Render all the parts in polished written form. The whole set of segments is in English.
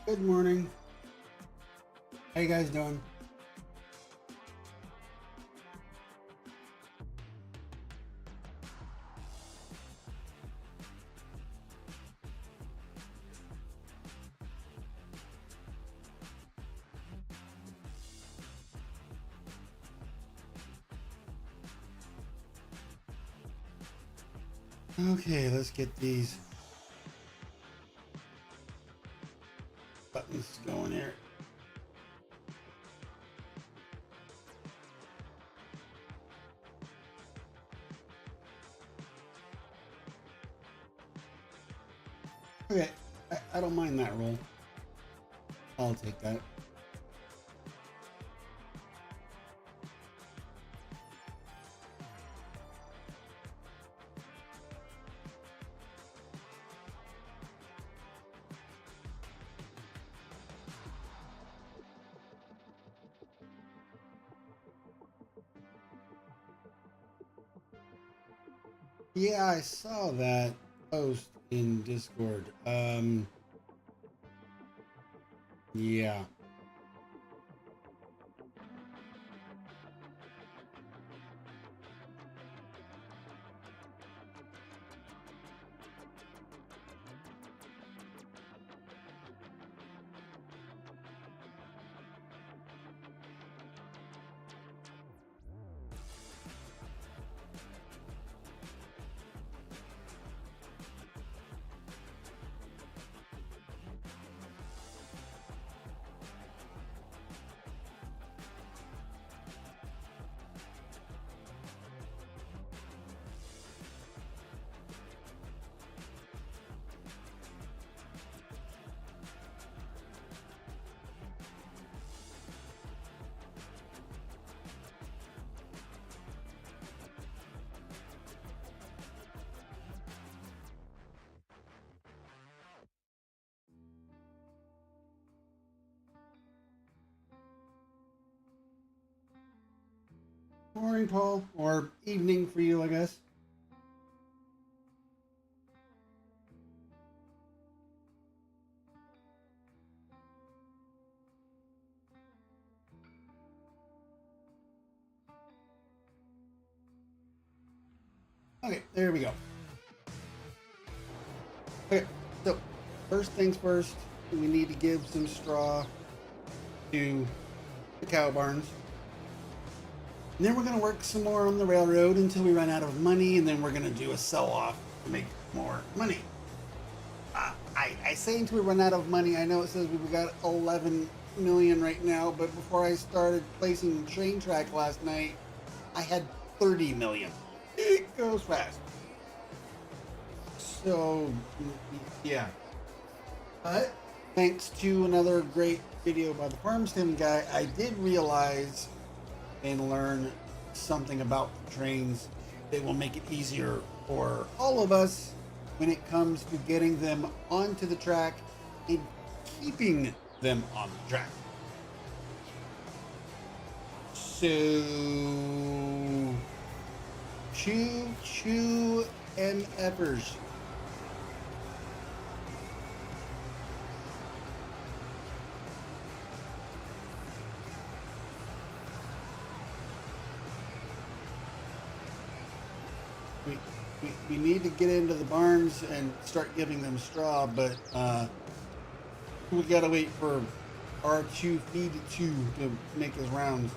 Good morning. How you guys doing? Okay, let's get these buttons going here. Okay, I don't mind that roll. I'll take that. Yeah, I saw that post in Discord. Yeah. Morning, Paul, or evening for you, I guess. Okay, there we go. Okay, so first things first, we need to give some straw to the cow barns. And then we're going to work some more on the railroad until we run out of money, and then we're going to do a sell-off to make more money. I say until we run out of money. I know it says we've got 11 million right now, but before I started placing train track last night, I had 30 million. It goes fast. So, yeah. But thanks to another great video by the Farmstead guy, I did realize and learn something about the trains that will make it easier for all of us when it comes to getting them onto the track and keeping them on the track. So, choo MFers. We need to get into the barns and start giving them straw, but we gotta wait for R2 Feed 2 to make his rounds.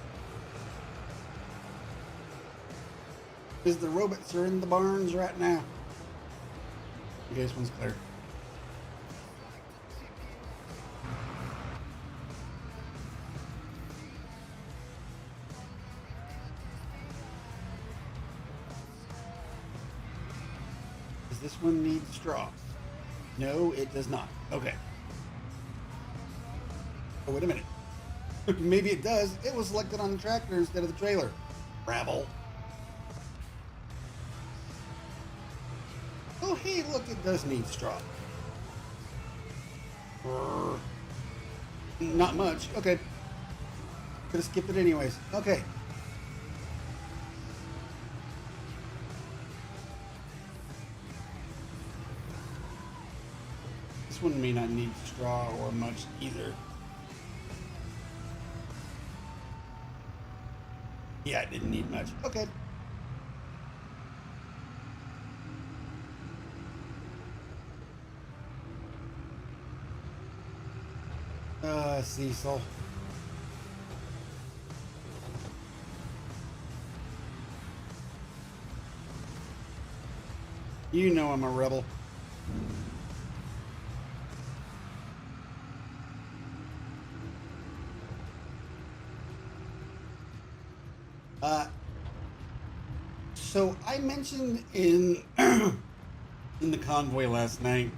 Because the robots are in the barns right now. Okay, this one's clear. Does this one need straw? No, it does not. Okay. Oh, wait a minute. Maybe it does. It was selected on the tractor instead of the trailer. Rabble. Oh, hey, look, it does need straw. Not much. Okay. Could have skipped it anyways. Okay. one may not need straw or much either. Yeah, it didn't need much. Okay. Cecil. You know I'm a rebel. So I mentioned in in the convoy last night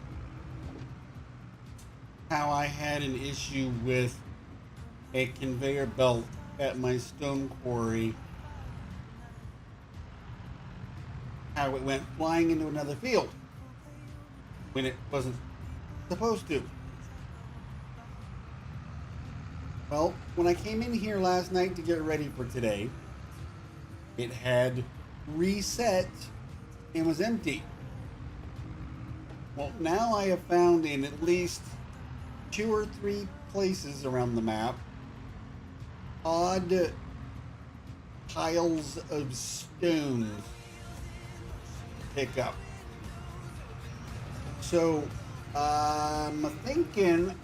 how I had an issue with a conveyor belt at my stone quarry, how it went flying into another field when it wasn't supposed to. Well, when I came in here last night to get ready for today, it had reset and was empty. Well, now I have found in at least 2 or 3 places around the map odd piles of stones to pick up. So I'm thinking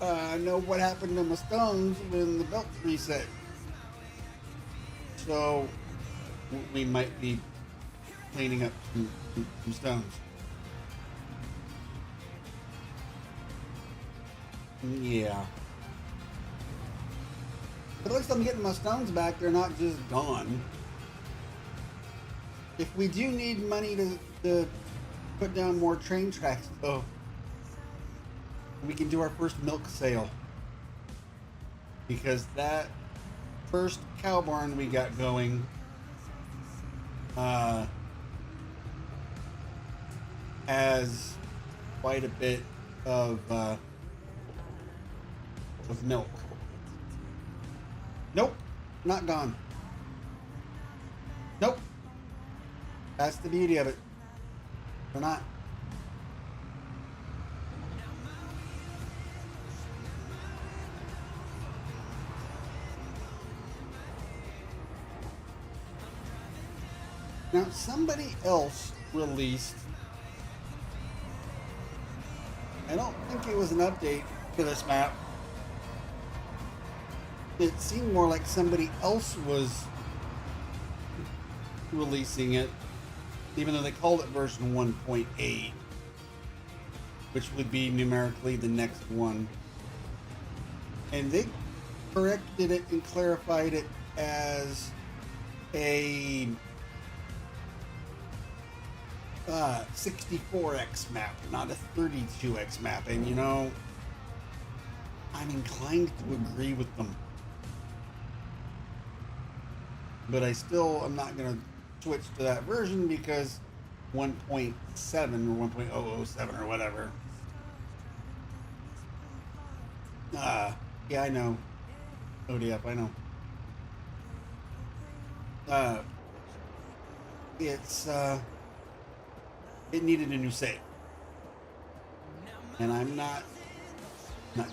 I know what happened to my stones when the belt reset. So we might be cleaning up some stones. Yeah. But at least I'm getting my stones back. They're not just gone. If we do need money to put down more train tracks, though, we can do our first milk sale. Because that first cow barn we got going has quite a bit of milk. Nope, not gone. Nope. That's the beauty of it. They're not. Now, somebody else released, I don't think it was an update to this map. It seemed more like somebody else was releasing it, even though they called it version 1.8, which would be numerically the next one. And they corrected it and clarified it as a 64x map, not a 32x map. And you know, I'm inclined to agree with them. But I still am not going to switch to that version because 1.7 or 1.007 or whatever. Yeah, I know. ODF, I know. It needed a new save. And I'm not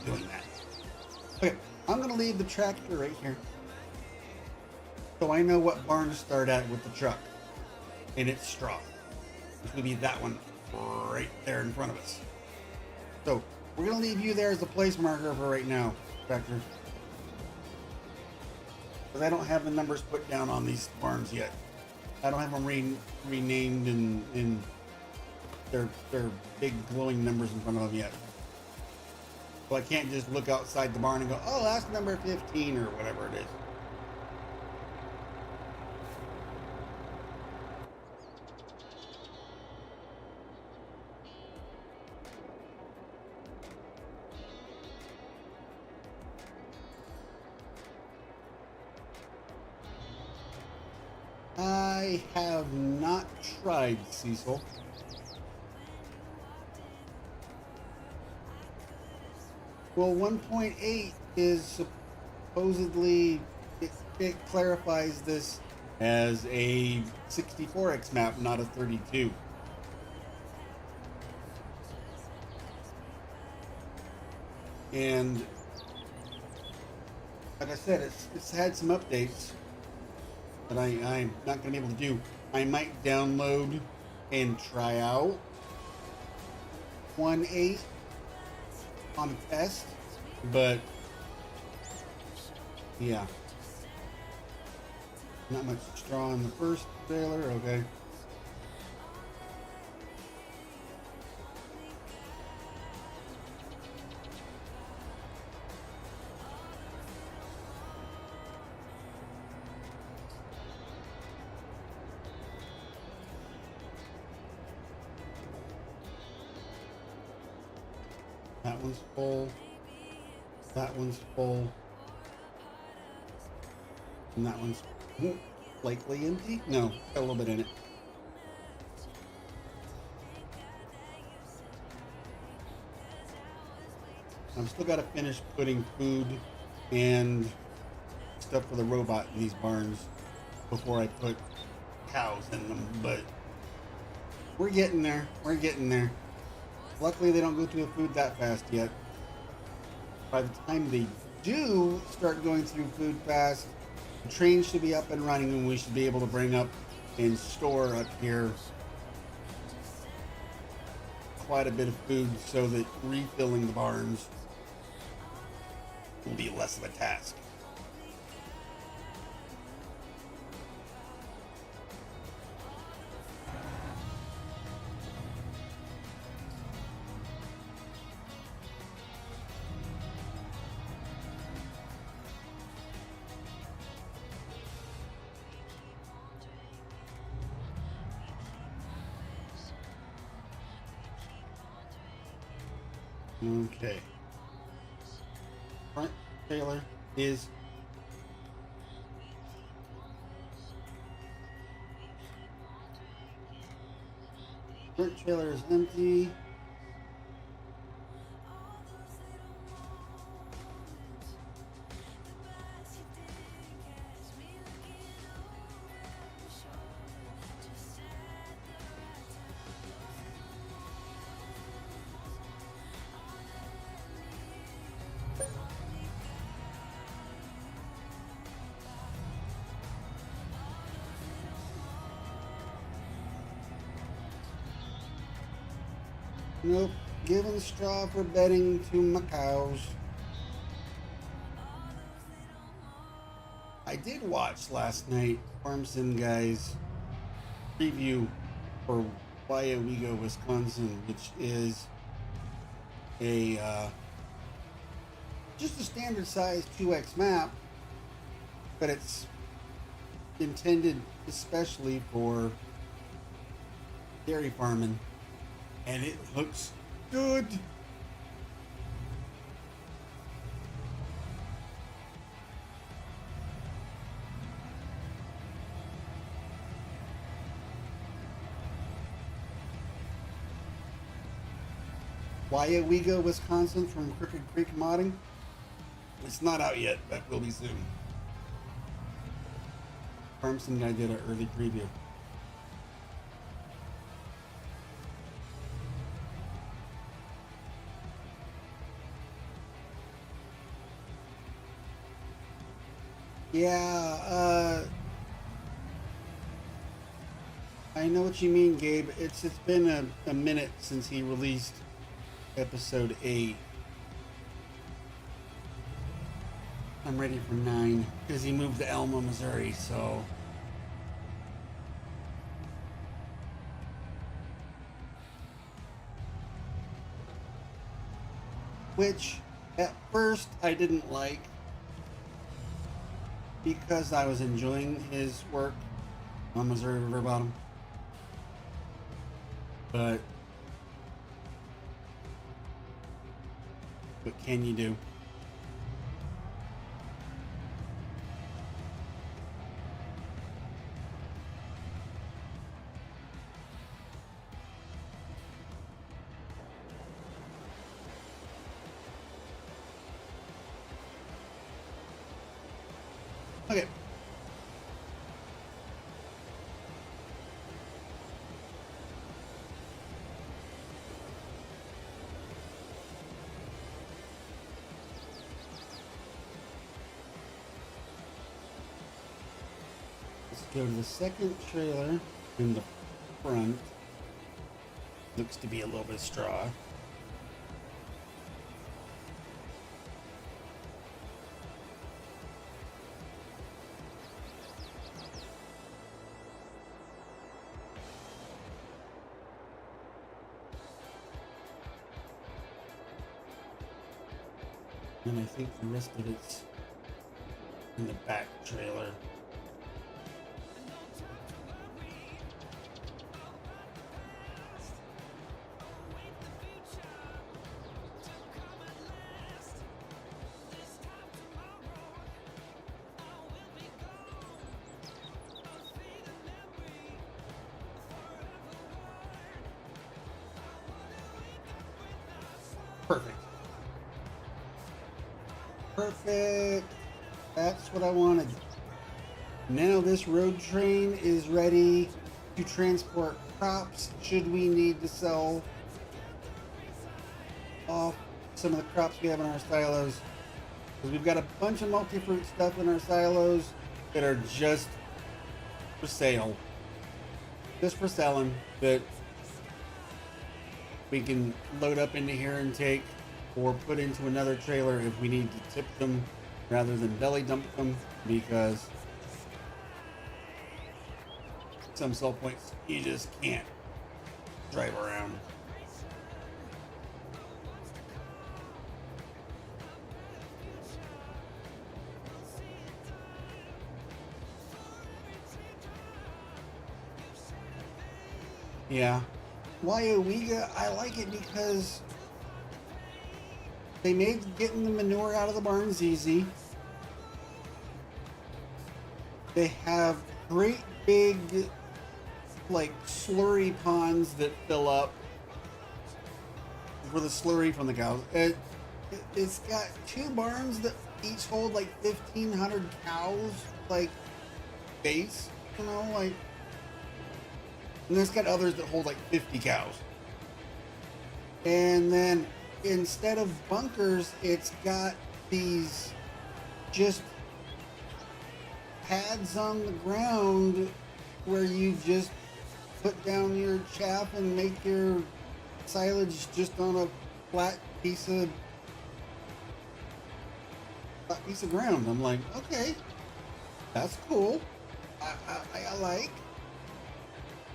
doing that. Okay, I'm going to leave the tractor right here, so I know what barn to start at with the truck. And it's straw, which would be that one right there in front of us. So we're going to leave you there as a place marker for right now, tractor. Because I don't have the numbers put down on these barns yet. I don't have them renamed in their big glowing numbers in front of them yet. So I can't just look outside the barn and go, oh, that's number 15 or whatever it is. I have not tried, Cecil. Well, 1.8 is supposedly, it clarifies this as a 64x map, not a 32. And like I said, it's had some updates that I'm not going to be able to do. I might download and try out 1.8 on a test, but yeah, not much straw in the first trailer. Okay. That one's full. That one's full. And that one's likely empty. No, got a little bit in it. I've still got to finish putting food and stuff for the robot in these barns before I put cows in them, but we're getting there. We're getting there. Luckily, they don't go through the food that fast yet. By the time they do start going through food fast, the train should be up and running, and we should be able to bring up and store up here quite a bit of food so that refilling the barns will be less of a task. Okay. Front trailer is empty. Nope. Giving straw for bedding to my cows. I did watch last night Farmson Guy's preview for Wyowego, Wisconsin, which is a just a standard size 2x map, but it's intended especially for dairy farming. And it looks good. Wyowego, Wisconsin from Crooked Creek Modding. It's not out yet, but will be soon. Farmson Guy did an early preview. Yeah, I know what you mean, Gabe. It's been a minute since he released episode 8. I'm ready for 9 because he moved to Elma, Missouri, so which at first I didn't like because I was enjoying his work on Missouri River Bottom. But what can you do? Okay. Let's go to the second trailer in the front. Looks to be a little bit of straw. And I think the rest of it's in the back trailer. Perfect. Perfect. That's what I wanted. Now this road train is ready to transport crops should we need to sell off some of the crops we have in our silos. Because we've got a bunch of multi-fruit stuff in our silos that are just for sale. Just for selling, that we can load up into here and take, or put into another trailer if we need to tip them rather than belly dump them, because some sell points you just can't drive around. Yeah. Wyowega, I like it because they made getting the manure out of the barns easy. They have great big, like, slurry ponds that fill up for the slurry from the cows. It's got 2 barns that each hold like 1,500 cows, like, base, you know, like. And there's got others that hold like 50 cows. And then instead of bunkers, it's got these just pads on the ground where you just put down your chaff and make your silage just on a flat piece of ground. I'm like, okay, that's cool. I like.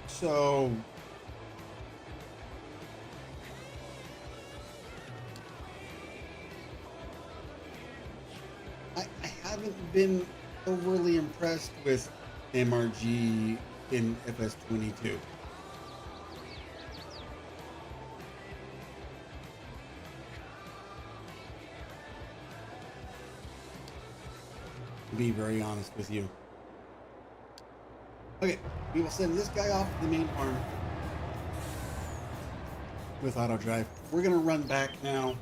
So I haven't been overly impressed with MRG in FS22. To be very honest with you. Okay, we will send this guy off to the main farm with auto drive. We're gonna run back now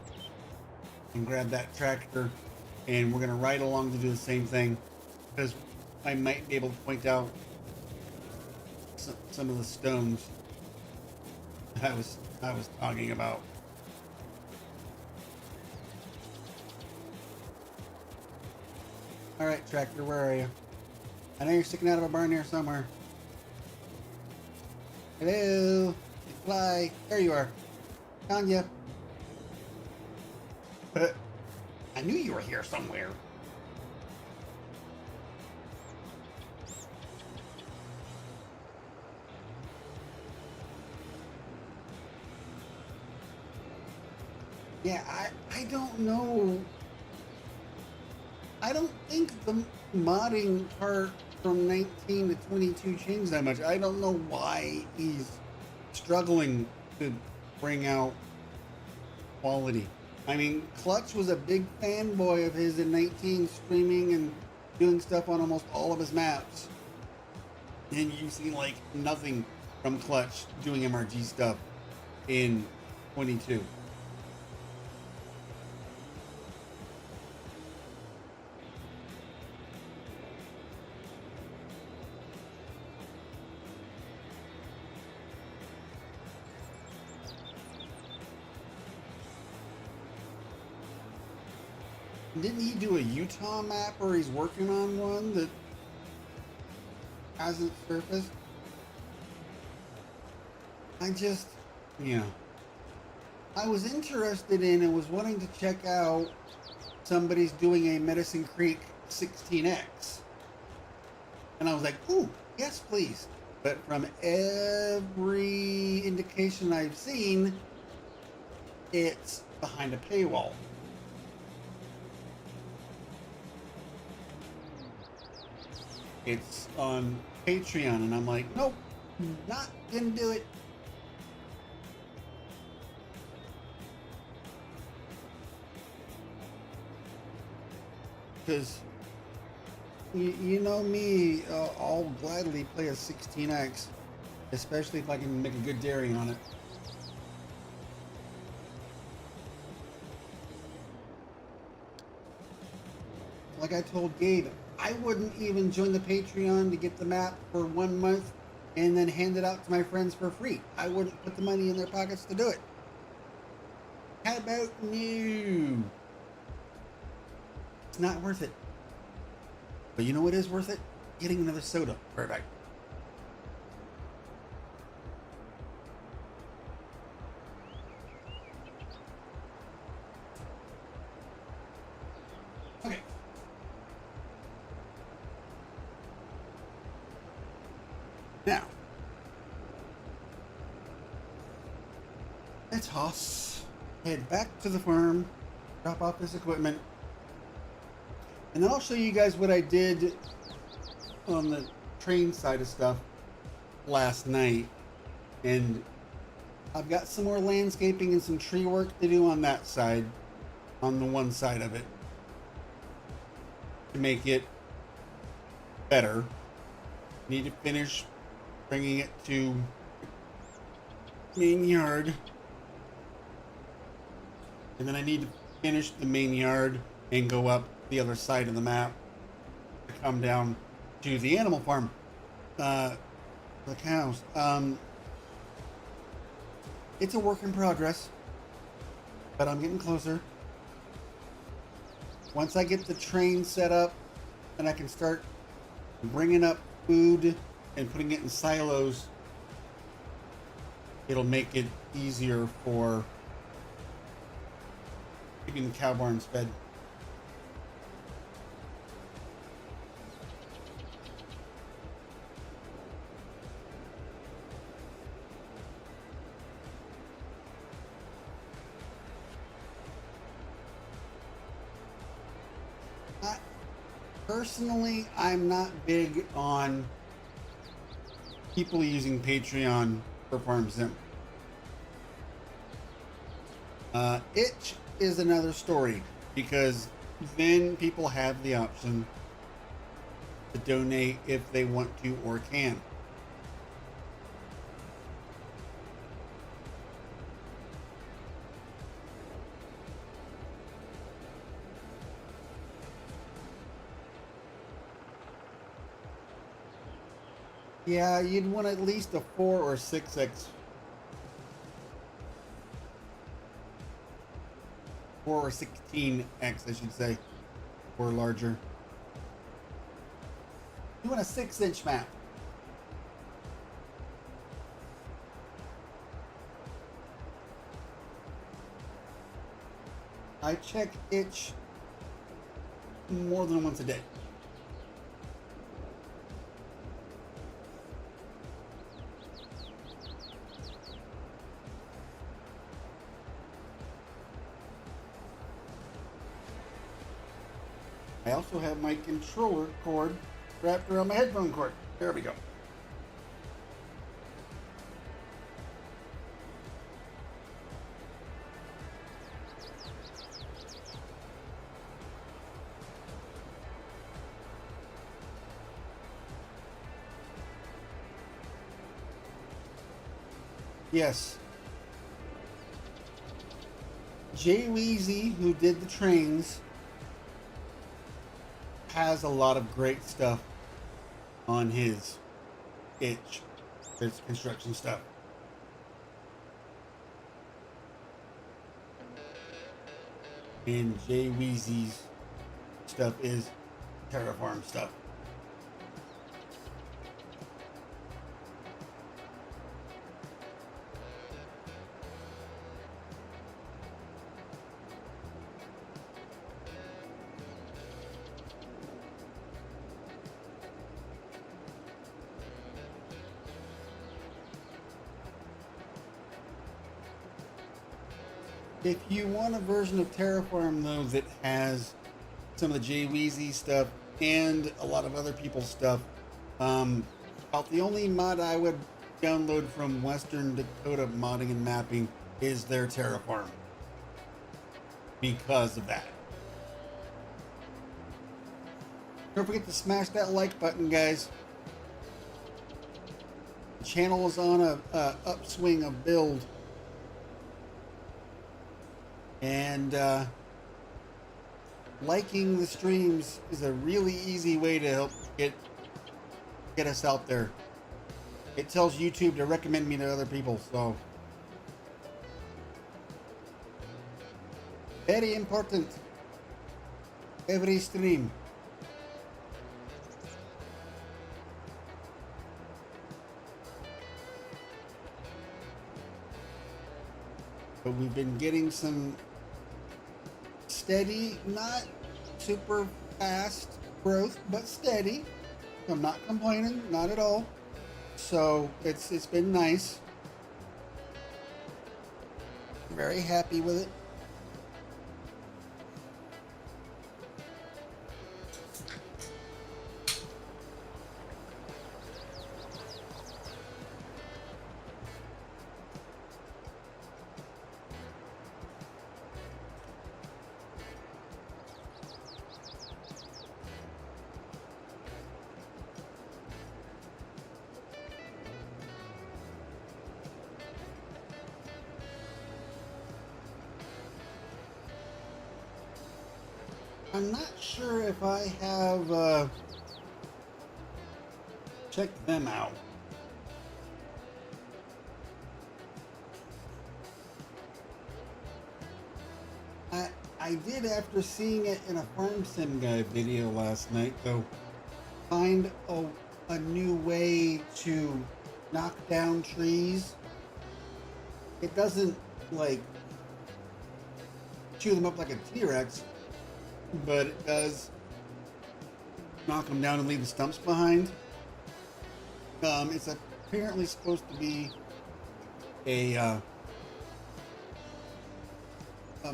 and grab that tractor, and we're gonna ride along to do the same thing, because I might be able to point out some of the stones that I was talking about. All right, tractor, where are you? I know you're sticking out of a barn here somewhere. Hello? Fly. There you are. Found you. I knew you were here somewhere. Yeah, I don't know. I don't think the modding part from 19 to 22 changed that much. I don't know why he's struggling to bring out quality. I mean, Clutch was a big fanboy of his in 19, streaming and doing stuff on almost all of his maps. And you've seen like nothing from Clutch doing MRG stuff in 22. Didn't he do a Utah map, or he's working on one that hasn't surfaced. I just, yeah. I was interested in and was wanting to check out somebody's doing a Medicine Creek 16X. And I was like, ooh, yes, please. But from every indication I've seen, it's behind a paywall. It's on Patreon, and I'm like, nope, not gonna do it. Because you know me, I'll gladly play a 16X, especially if I can make a good dairy on it. Like I told Gabe, I wouldn't even join the Patreon to get the map for 1 month and then hand it out to my friends for free. I wouldn't put the money in their pockets to do it. How about no? It's not worth it. But you know what is worth it? Getting another soda. Perfect. Okay. Now, let's head back to the farm, drop off this equipment, and then I'll show you guys what I did on the train side of stuff last night. And I've got some more landscaping and some tree work to do on that side, on the one side of it, to make it better. Need to finish bringing it to main yard. And then I need to finish the main yard and go up the other side of the map to come down to the animal farm, the cows. It's a work in progress, but I'm getting closer. Once I get the train set up and I can start bringing up food and putting it in silos, it'll make it easier for keeping the cow barns fed. Personally, I'm not big on people using Patreon for Farm Sim. Itch is another story, because then people have the option to donate if they want to or can. Yeah, you'd want at least a 4 or 6x. 4 or 16x, I should say, or larger. You want a 6-inch map. I check itch more than once a day. I also have my controller cord wrapped around my headphone cord. There we go. Yes. Jay Weezy, who did the trains, has a lot of great stuff on his itch. His construction stuff. And Jay Weezy's stuff is Terraform stuff. If you want a version of Terraform though that has some of the JWeezy stuff and a lot of other people's stuff, about the only mod I would download from Western Dakota Modding and Mapping is their Terraform because of that. Don't forget to smash that like button, guys. The channel is on a upswing of build, and liking the streams is a really easy way to help get us out there. It tells YouTube to recommend me to other people, so very important. Every stream. But we've been getting some steady, not super fast growth, but steady. I'm not complaining, not at all. So it's been nice. Very happy with it. I'm not sure if I have checked them out. I did after seeing it in a Farm Sim Guy video last night, though, find a new way to knock down trees. It doesn't, like, chew them up like a T-Rex, but it does knock them down and leave the stumps behind. It's apparently supposed to be a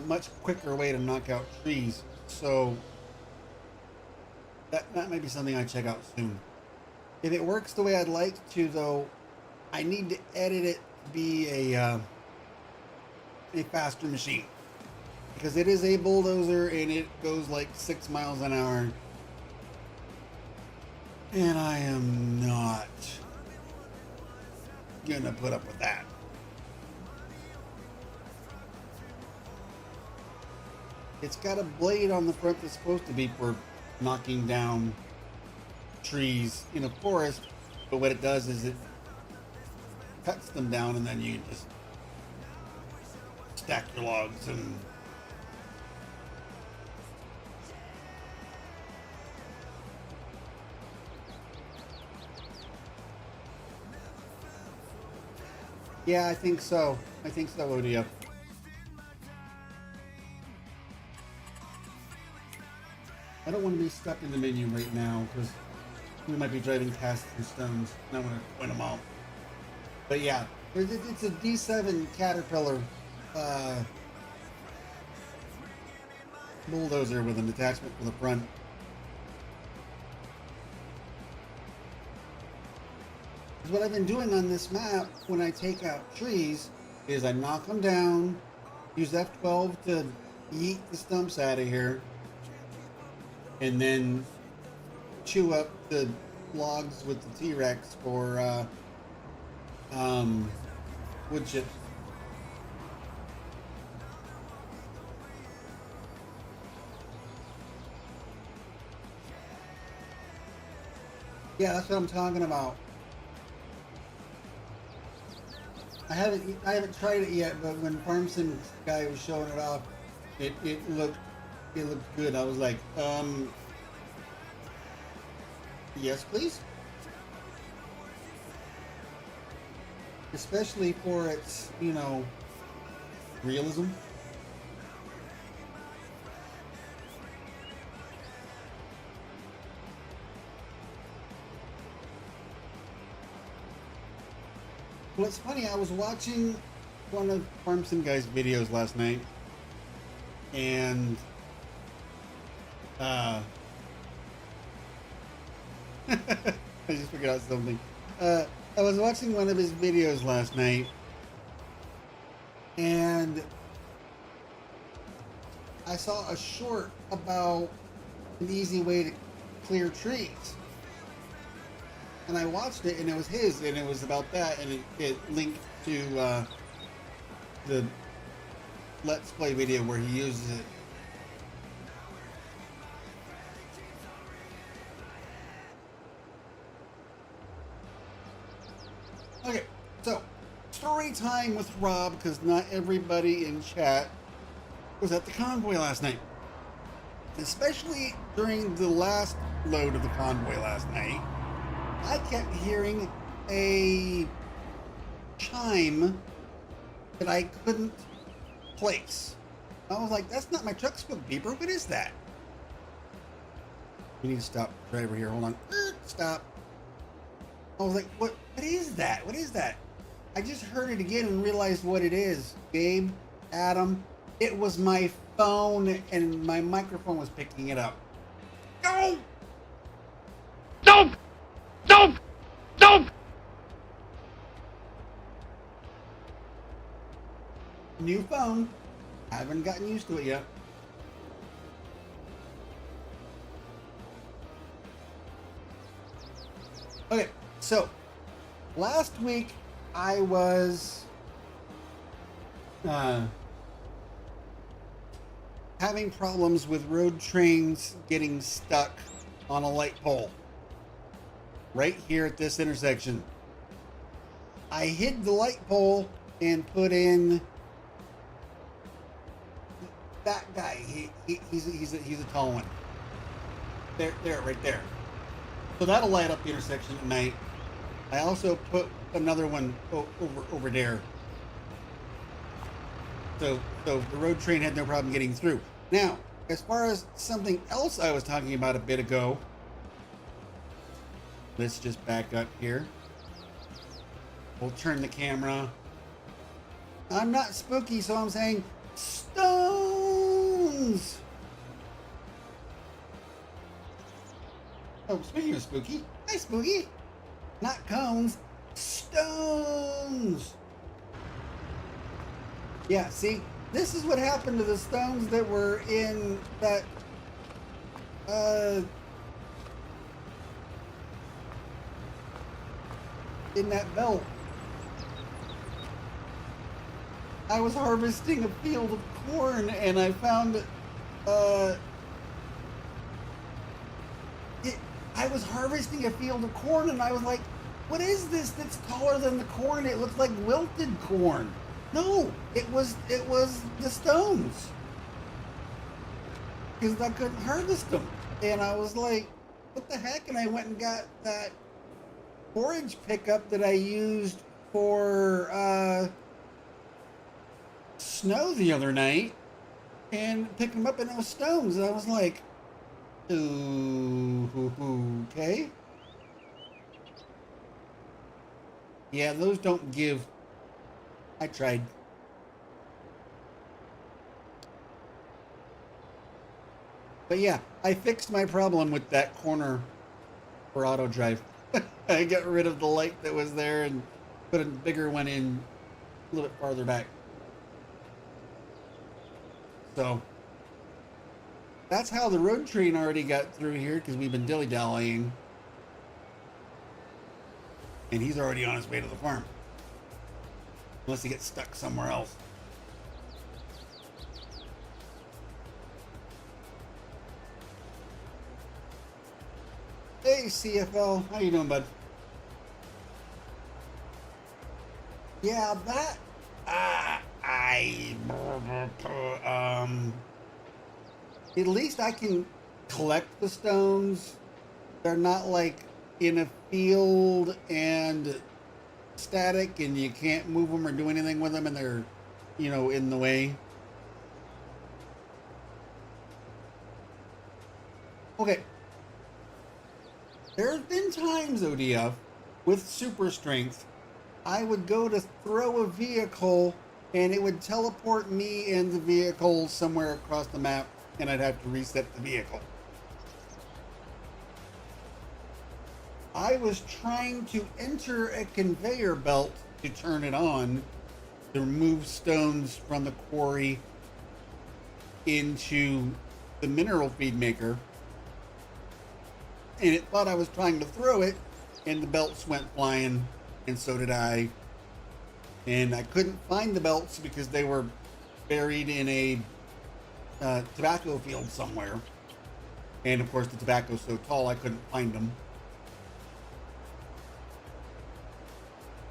much quicker way to knock out trees, so that might be something I check out soon. If it works the way I'd like to, though, I need to edit it to be a faster machine, because it is a bulldozer and it goes like 6 miles an hour, and I am not gonna put up with that. It's got a blade on the front that's supposed to be for knocking down trees in a forest, but what it does is it cuts them down, and then you just stack your logs and yeah, I think so, Odia. I don't want to be stuck in the menu right now because we might be driving past some stones and I want to point them out. But yeah, it's a D7 Caterpillar bulldozer with an attachment for the front. Because what I've been doing on this map when I take out trees is I knock them down, use F12 to yeet the stumps out of here, and then chew up the logs with the T-Rex for wood chips. Yeah, that's what I'm talking about. I haven't tried it yet, but when Farm Sim Guy was showing it off, it looked good. I was like, yes, please. Especially for its, realism. Well, it's funny, I was watching one of Farm Sim Guy's videos last night, And I just figured out something. I was watching one of his videos last night, and I saw a short about an easy way to clear trees. And I watched it, and it was his, and it was about that, and it linked to the Let's Play video where he uses it. Okay, so story time with Rob, because not everybody in chat was at the convoy last night. Especially during the last load of the convoy last night, I kept hearing a chime that I couldn't place. I was like, that's not my truck spook beeper. What is that? We need to stop driver here. Hold on. Stop. I was like, what is that? What is that? I just heard it again and realized what it is. Gabe, Adam, it was my phone, and my microphone was picking it up. No! Nope! Nope! Nope! New phone. Haven't gotten used to it yet. Okay, so last week I was having problems with road trains getting stuck on a light pole right here at this intersection. I hid the light pole and put in that guy. He's a tall one. There, right there. So that'll light up the intersection at night. I also put another one over there. So the road train had no problem getting through. Now, as far as something else I was talking about a bit ago, let's just back up here. We'll turn the camera. I'm not spooky, so I'm saying stones. Oh, speaking of spooky, hi spooky. Not cones, stones. Yeah, see, this is what happened to the stones that were in that, in that belt. I was harvesting a field of corn and I found, I was harvesting a field of corn and I was like, what is this that's taller than the corn? It looks like wilted corn. No, it was the stones. Because I couldn't harvest them. And I was like, what the heck? And I went and got that forage pickup that I used for snow the other night and picked them up and it was stones. And I was like, ooh, okay. Yeah, those don't give. I tried. But yeah, I fixed my problem with that corner for auto drive. I got rid of the light that was there and put a bigger one in a little bit farther back. So that's how the road train already got through here, because we've been dilly-dallying. And he's already on his way to the farm. Unless he gets stuck somewhere else. Hey CFL, how you doing, bud? Yeah, that at least I can collect the stones. They're not like in a field and static and you can't move them or do anything with them and they're, you know, in the way. Okay. There have been times, ODF, with super strength, I would go to throw a vehicle and it would teleport me and the vehicle somewhere across the map, and I'd have to reset the vehicle. I was trying to enter a conveyor belt to turn it on to remove stones from the quarry into the mineral feed maker, and it thought I was trying to throw it, and the belts went flying, and so did I. And I couldn't find the belts because they were buried in a tobacco field somewhere. And of course the tobacco's so tall I couldn't find them.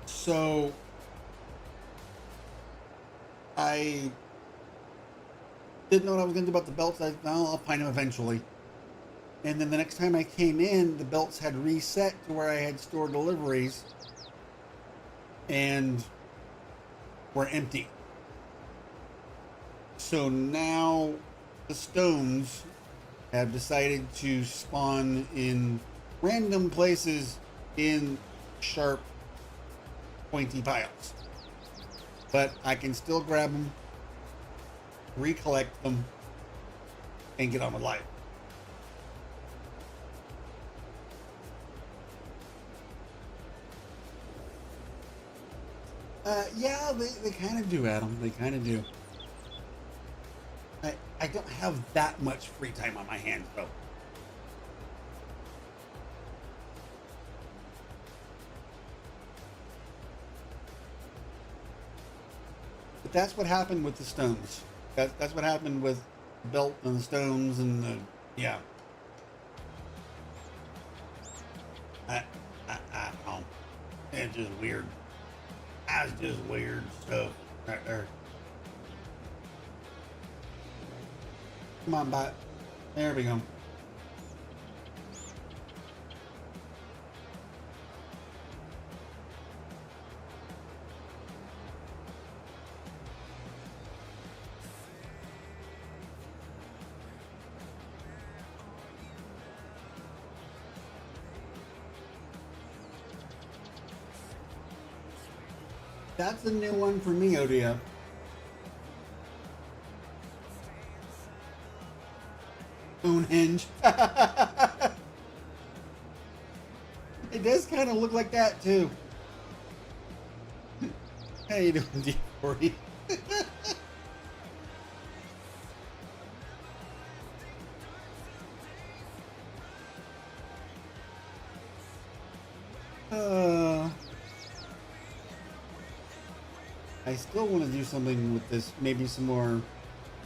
So I didn't know what I was going to do about the belts. I'll find them eventually. And then the next time I came in, the belts had reset to where I had stored deliveries and were empty. So now the stones have decided to spawn in random places in sharp, pointy piles. But I can still grab them, recollect them, and get on with life. Yeah, they kind of do, Adam. They kind of do. I don't have that much free time on my hands, though. But that's what happened with the stones. That's what happened with the belt and the stones and the... Yeah. I don't know. It's just weird. That's just weird stuff right there. Come on, bot. There we go. That's a new one for me, ODF. Stonehenge. It does kind of look like that too. How you doing, D40? I still want to do something with this. Maybe some more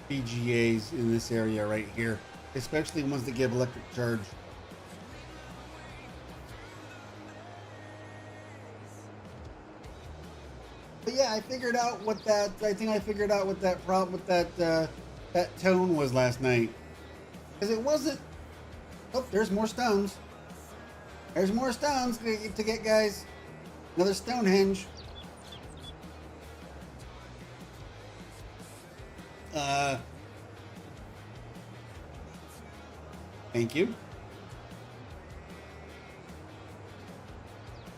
PGAs in this area right here, especially ones that give electric charge. But yeah, I figured out what that. I think I figured out what that problem with that tone was last night, because it wasn't. Oh, there's more stones. There's more stones to get, guys. Another Stonehenge. Thank you.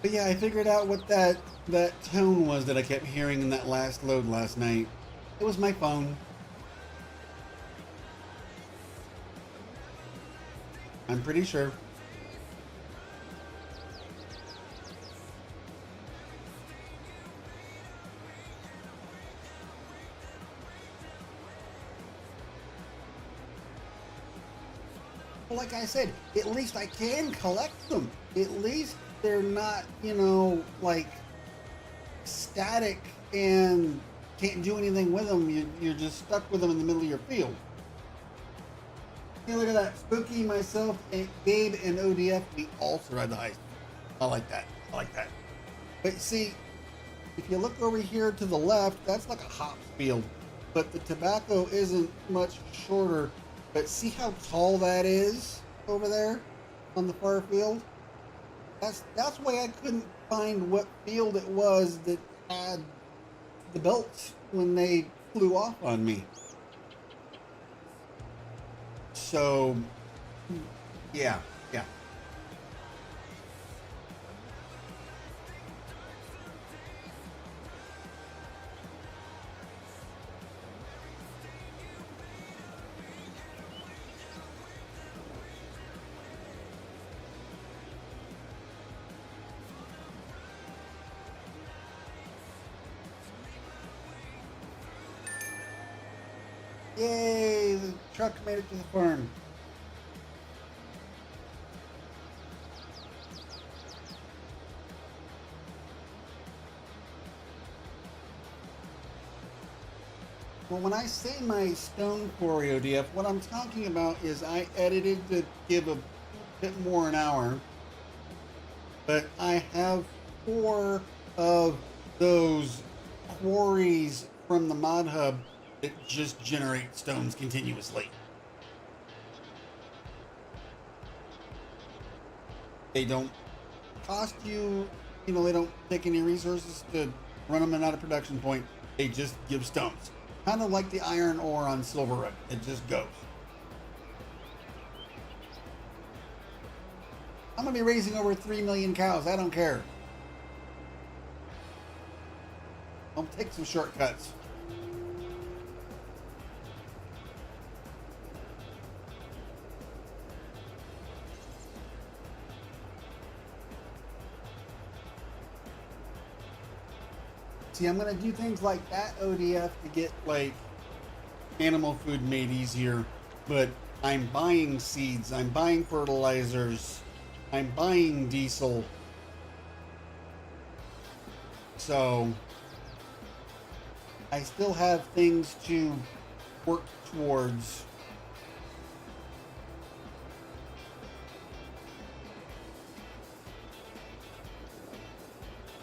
But yeah, I figured out what that tone was that I kept hearing in that last load last night. It was my phone. I'm pretty sure. Like I said, at least I can collect them. At least they're not, you know, like static and can't do anything with them. You're just stuck with them in the middle of your field. Hey, look at that. Spooky, myself, and Gabe, and ODF, we all survived the heist. I like that. I like that. But see, if you look over here to the left, that's like a hops field. But the tobacco isn't much shorter. But see how tall that is over there on the far field? That's why I couldn't find what field it was that had the belts when they flew off on me. So, yeah. Yay, the truck made it to the farm. Well, when I say my stone quarry ODF, what I'm talking about is I edited to give a bit more an hour, but I have 4 of those quarries from the mod hub that just generate stones continuously. They don't cost you, they don't take any resources to run them out of production point. They just give stones. Kind of like the iron ore on Silver Road. It just goes. I'm going to be raising over 3 million cows. I don't care. I'll take some shortcuts. See, I'm going to do things like that ODF to get, like, animal food made easier. But I'm buying seeds. I'm buying fertilizers. I'm buying diesel. So I still have things to work towards.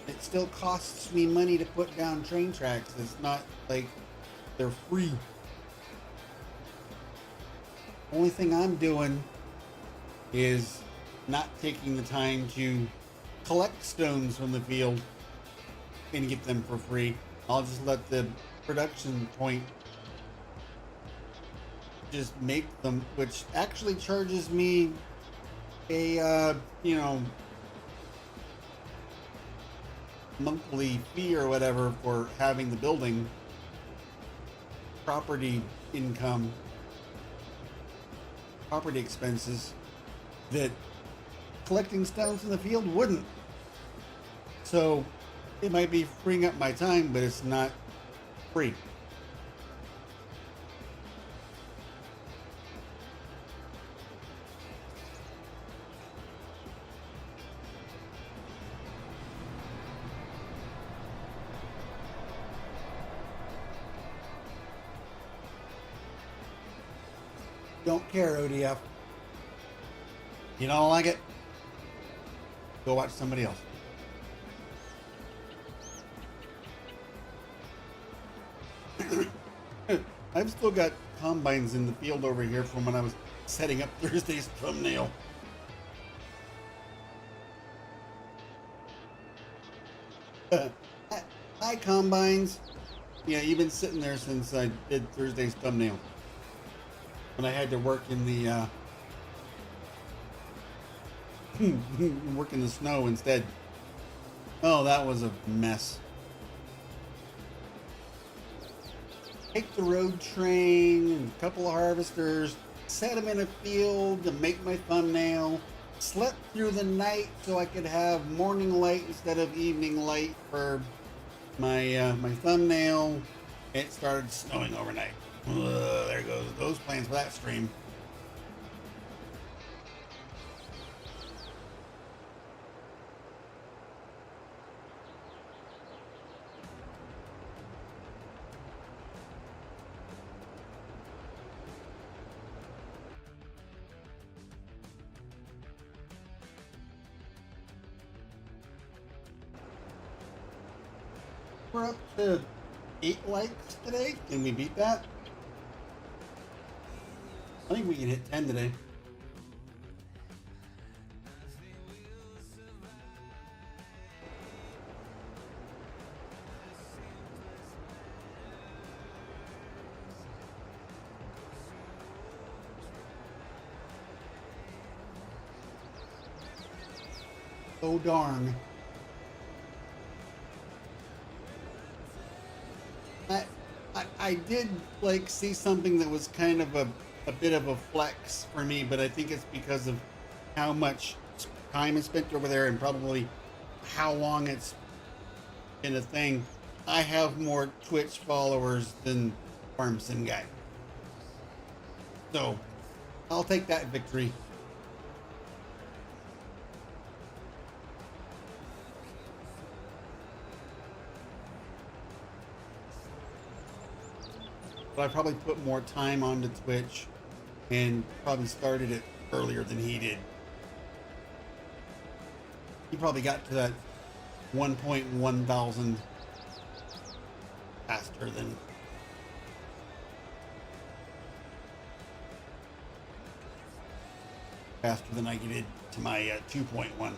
It still costs me money to put down train tracks. It's not like they're free. Only thing I'm doing is not taking the time to collect stones from the field and get them for free. I'll just let the production point just make them, which actually charges me a, monthly fee or whatever for having the building, property income, property expenses that collecting stones in the field wouldn't. So it might be freeing up my time, but it's not free. Don't care, ODF. You don't like it? Go watch somebody else. I've still got combines in the field over here from when I was setting up Thursday's thumbnail. Hi, combines. Yeah, you've been sitting there since I did Thursday's thumbnail. When I had to work in the work in the snow instead. Oh, that was a mess. Take the road train, a couple of harvesters, set them in a field to make my thumbnail. Slept through the night so I could have morning light instead of evening light for my my thumbnail. It started snowing overnight. There goes those plans for that stream. We're up to 8 likes today. Can we beat that? I think we can hit 10 today. Oh darn. I did like see something that was kind of a bit of a flex for me, but I think it's because of how much time is spent over there and probably how long it's been a thing. I have more Twitch followers than Farm Sim Guy. So I'll take that victory. But I probably put more time onto Twitch and probably started it earlier than he did. He probably got to that 1.1 thousand faster than I did to my 2.1.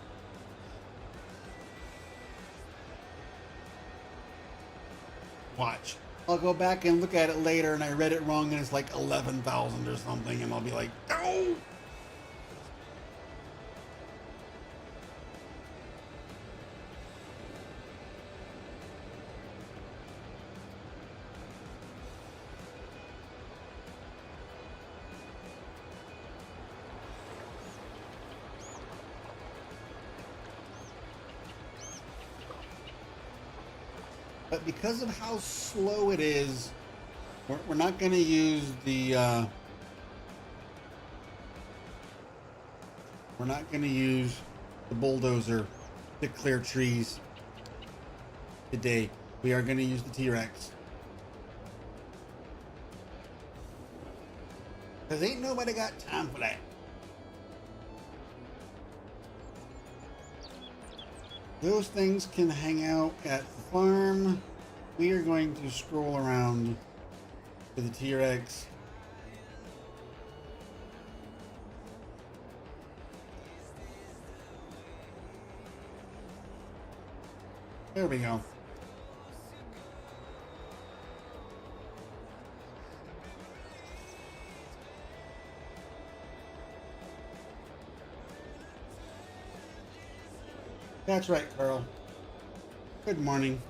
Watch. I'll go back and look at it later and I read it wrong and it's like 11,000 or something and I'll be like, no! But because of how slow it is, we're not going to use the bulldozer to clear trees today. We are going to use the T-Rex. Because ain't nobody got time for that. Those things can hang out at the farm. We are going to scroll around to the T-Rex. There we go. That's right, Carl. Good morning.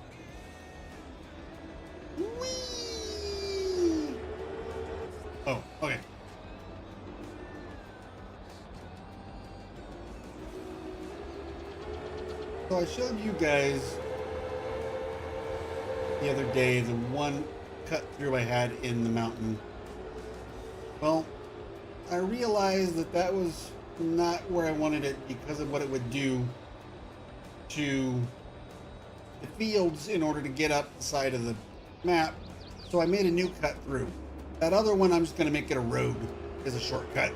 Whee! Oh, okay. So I showed you guys the other day the one cut through I had in the mountain. Well, I realized that that was not where I wanted it because of what it would do to the fields in order to get up the side of the map. So I made a new cut through. That other one I'm just going to make it a road as a shortcut.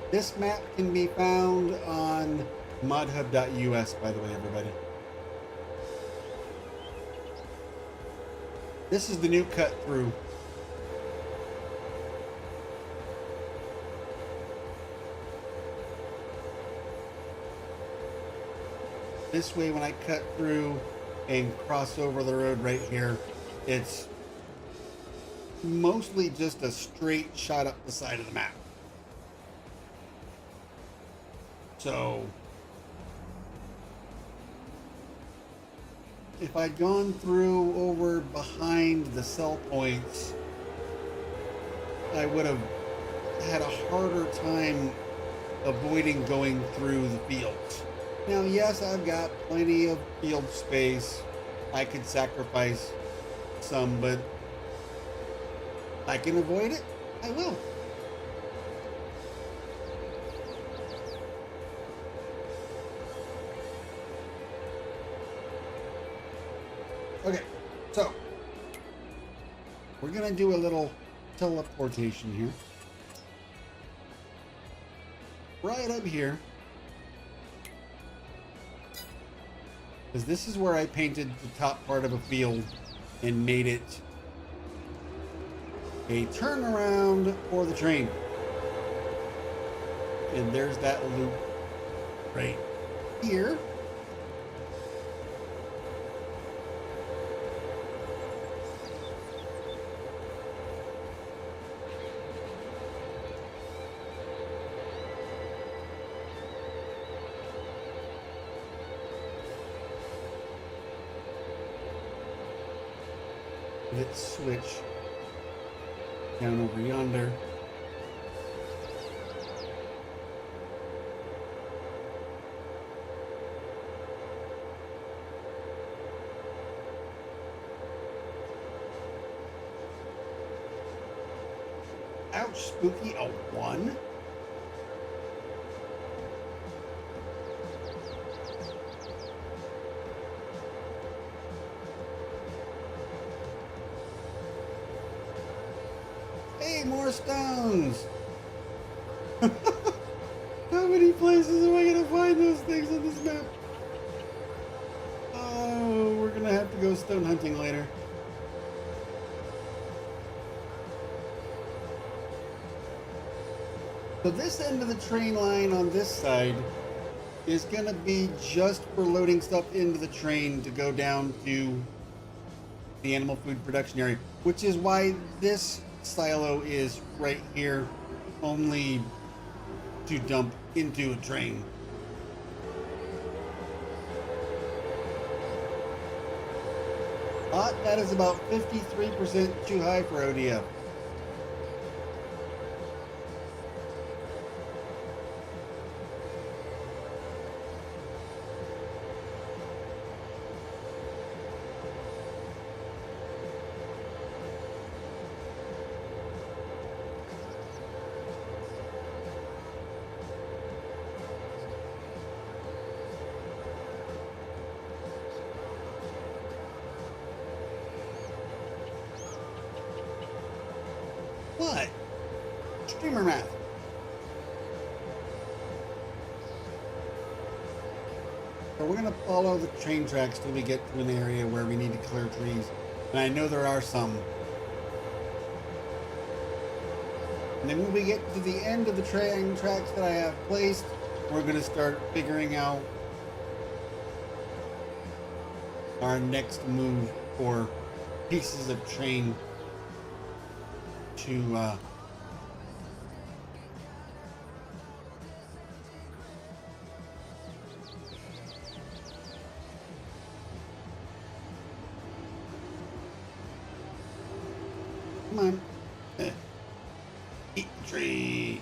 This map can be found on modhub.us, by the way, everybody. This is the new cut through. This way, when I cut through and cross over the road right here, it's mostly just a straight shot up the side of the map. So if I'd gone through over behind the sell points, I would have had a harder time avoiding going through the fields. Now, yes, I've got plenty of field space. I could sacrifice some, but I can avoid it. I will. Okay, so we're gonna do a little teleportation here. Right up here. Because this is where I painted the top part of a field and made it a turnaround for the train. And there's that loop right here. Let's switch down over yonder. Ouch, Spooky, a 1? Hey, more stones! How many places am I gonna find those things on this map? Oh, we're gonna have to go stone hunting later. So this end of the train line on this side is going to be just for loading stuff into the train to go down to the animal food production area, which is why this silo is right here, only to dump into a train. But that is about 53% too high for ODF. What? Streamer math. So we're going to follow the train tracks till we get to an area where we need to clear trees. And I know there are some. And then when we get to the end of the train tracks that I have placed, we're going to start figuring out our next move for pieces of train to come on, eat the tree.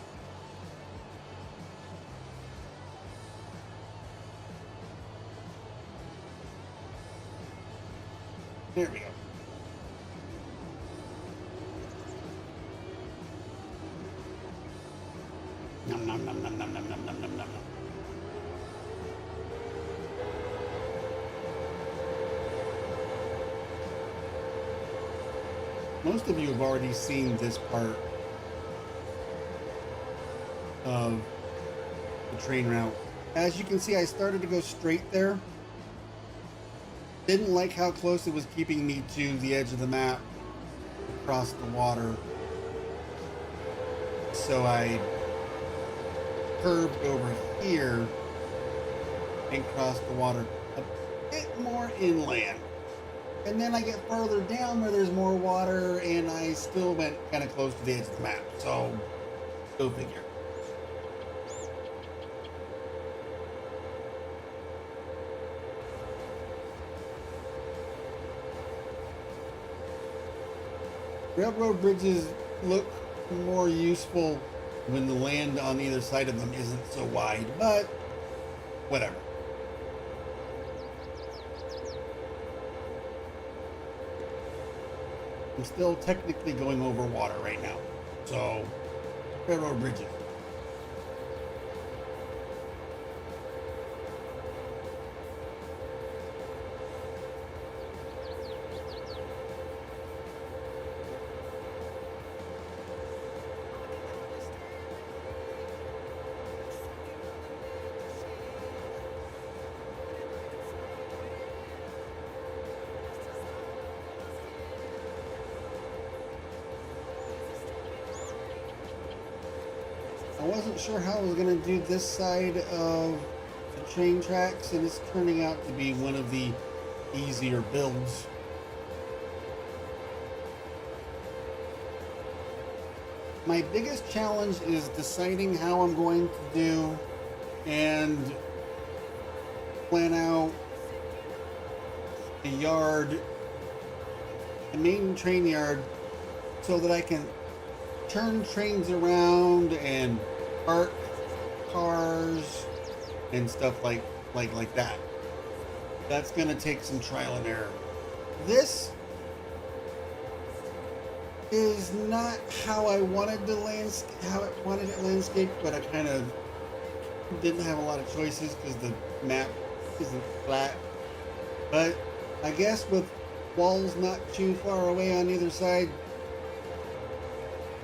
There we go. Nom nom nom nom nom nom nom nom nom nom. Most of you have already seen this part of the train route. As you can see, I started to go straight there. Didn't like how close it was keeping me to the edge of the map across the water. So I curved over here and crossed the water a bit more inland. And then I get further down where there's more water, and I still went kind of close to the edge of the map. So, go figure. Railroad bridges look more useful when the land on either side of them isn't so wide, but whatever. I'm still technically going over water right now, so railroad bridges. I wasn't sure how I was going to do this side of the train tracks, and it's turning out to be one of the easier builds. My biggest challenge is deciding how I'm going to do and plan out the yard, the main train yard, so that I can turn trains around and park cars and stuff like that. That's going to take some trial and error. This is not how I wanted the wanted it landscaped, but I kind of didn't have a lot of choices because the map isn't flat. But I guess with walls not too far away on either side,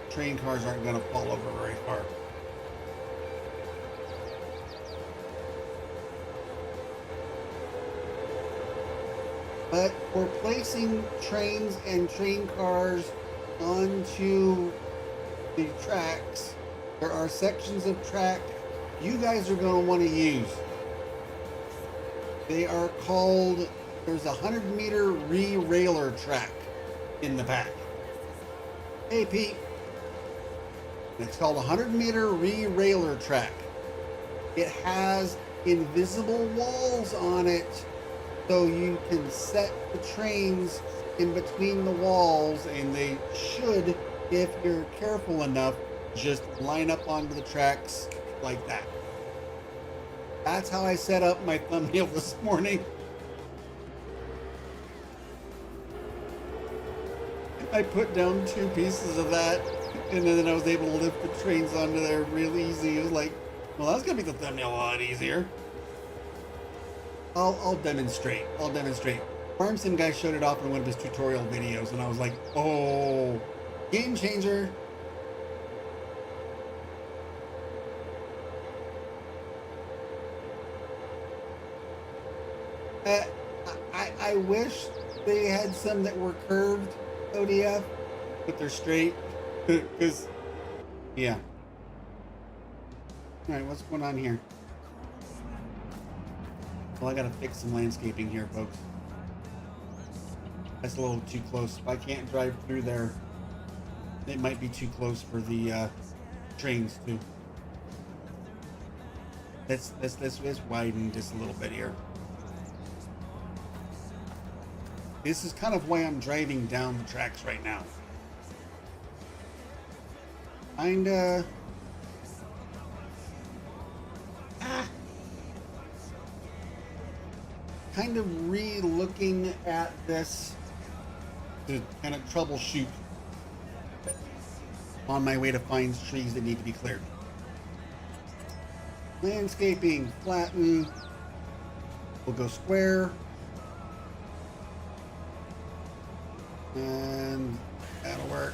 train cars aren't going to fall over very far. But for placing trains and train cars onto the tracks, there are sections of track you guys are going to want to use. They are called, there's a 100-meter re-railer track in the pack. Hey, Pete. It's called a 100-meter re-railer track. It has invisible walls on it, so you can set the trains in between the walls, and they should, if you're careful enough, just line up onto the tracks like that. That's how I set up my thumbnail this morning. I put down 2 pieces of that, and then I was able to lift the trains onto there real easy. It was like, well, that's gonna make the thumbnail a lot easier. I'll demonstrate. Farm Sim guy showed it off in one of his tutorial videos, and I was like, oh, game changer. I wish they had some that were curved ODF, but they're straight. Because, yeah. All right, what's going on here? Well, I gotta fix some landscaping here, folks. That's a little too close. If I can't drive through there, it might be too close for the trains too. Let's widen just a little bit here. This is kind of why I'm driving down the tracks right now. Kinda. Kind of re-looking at this to kind of troubleshoot on my way to find trees that need to be cleared. Landscaping, flatten. We'll go square. And that'll work.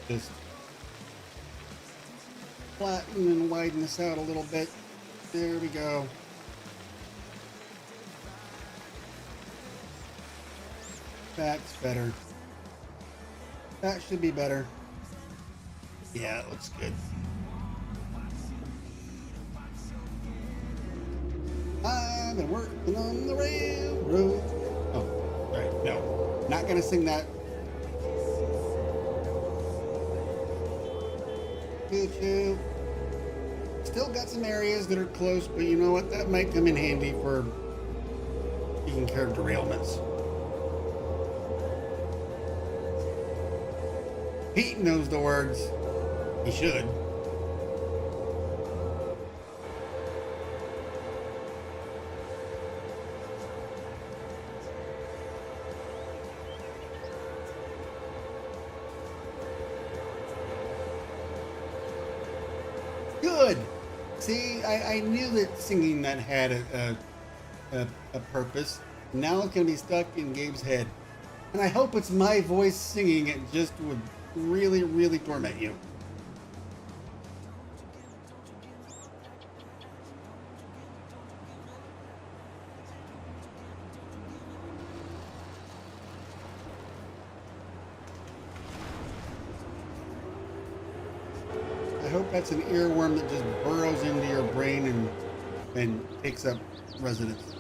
Just flatten and widen this out a little bit. There we go. That's better. That should be better. Yeah, it looks good. I've been working on the railroad. Oh, right. No, not gonna sing that. Choo-choo. Still got some areas that are close, but you know what? That might come in handy for taking care of derailments. Pete knows the words. He should. Good. See, I knew that singing that had a purpose. Now it's going to be stuck in Gabe's head. And I hope it's my voice singing it just would really, really torment you. I hope that's an earworm that just burrows into your brain and takes up residence.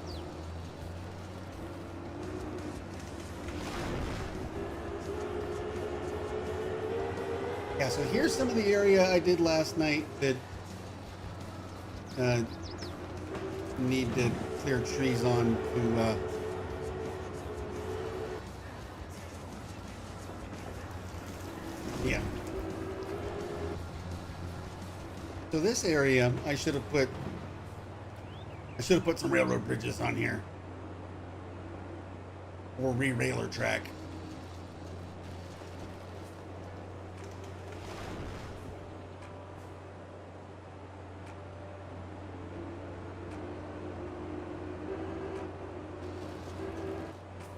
Yeah, so here's some of the area I did last night that need to clear trees on to yeah. So this area, I should have put some railroad bridges on here, or re-railer track.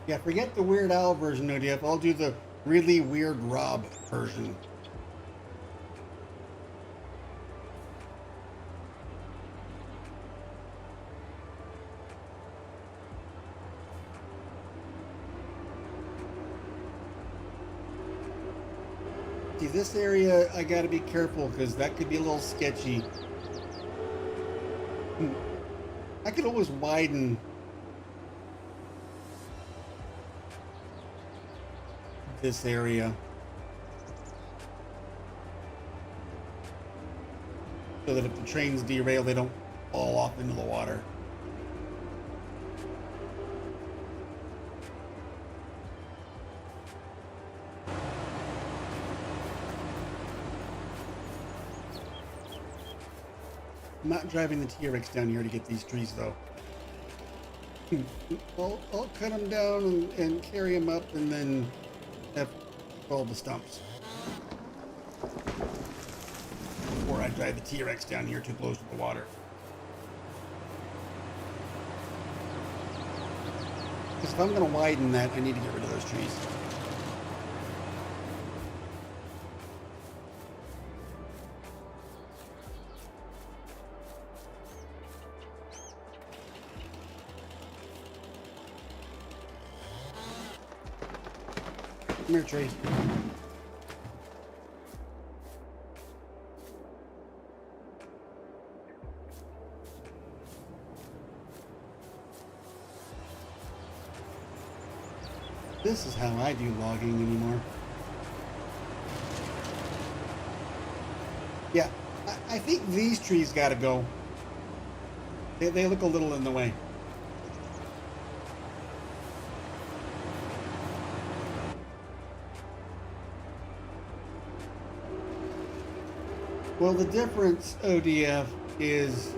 Yeah, forget the Weird Al version, ODF. I'll do the really weird Rob version. See, this area, I gotta be careful because that could be a little sketchy. I could always widen this area so that if the trains derail, they don't fall off into the water. I'm not driving the T-Rex down here to get these trees, though. I'll cut them down and carry them up, and then have all the stumps before I drive the T-Rex down here too close to the water. Because if I'm going to widen that, I need to get rid of those trees. Come here, tree. This is how I do logging anymore. Yeah, I think these trees gotta go. They look a little in the way. Well, the difference, ODF, is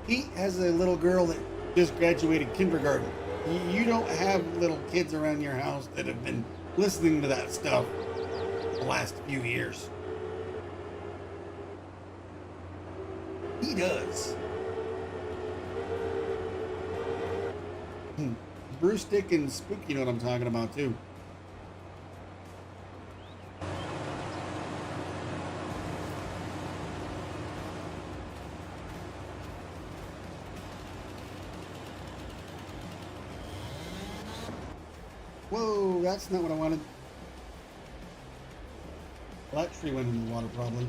Pete has a little girl that just graduated kindergarten. You don't have little kids around your house that have been listening to that stuff the last few years. He does. Bruce Dick and Spooky know what I'm talking about, too. Whoa, that's not what I wanted. Well, that tree went in the water, probably.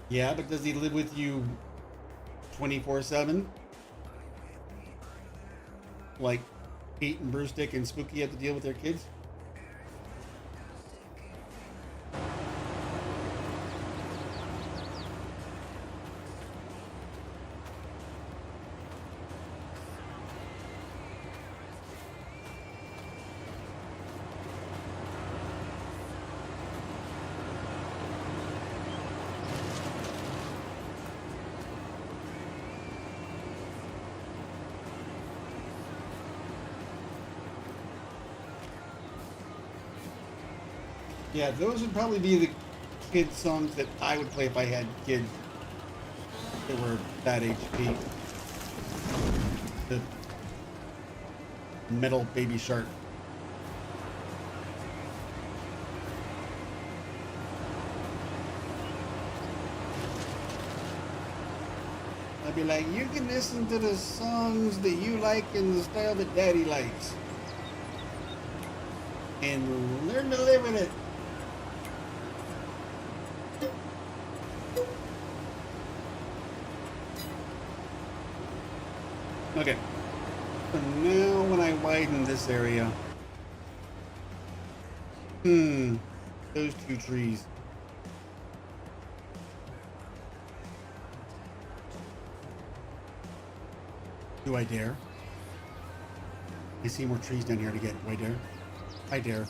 Yeah, but does he live with you 24/7? Like Pete and Bruce Dick and Spooky have to deal with their kids? Yeah, those would probably be the kid songs that I would play if I had kids that were that age, Pete. The metal Baby Shark. I'd be like, you can listen to the songs that you like in the style that Daddy likes. And learn to live in it. Okay, so now when I widen this area, those two trees. Do I dare? I see more trees down here to get. Do I dare? I dare.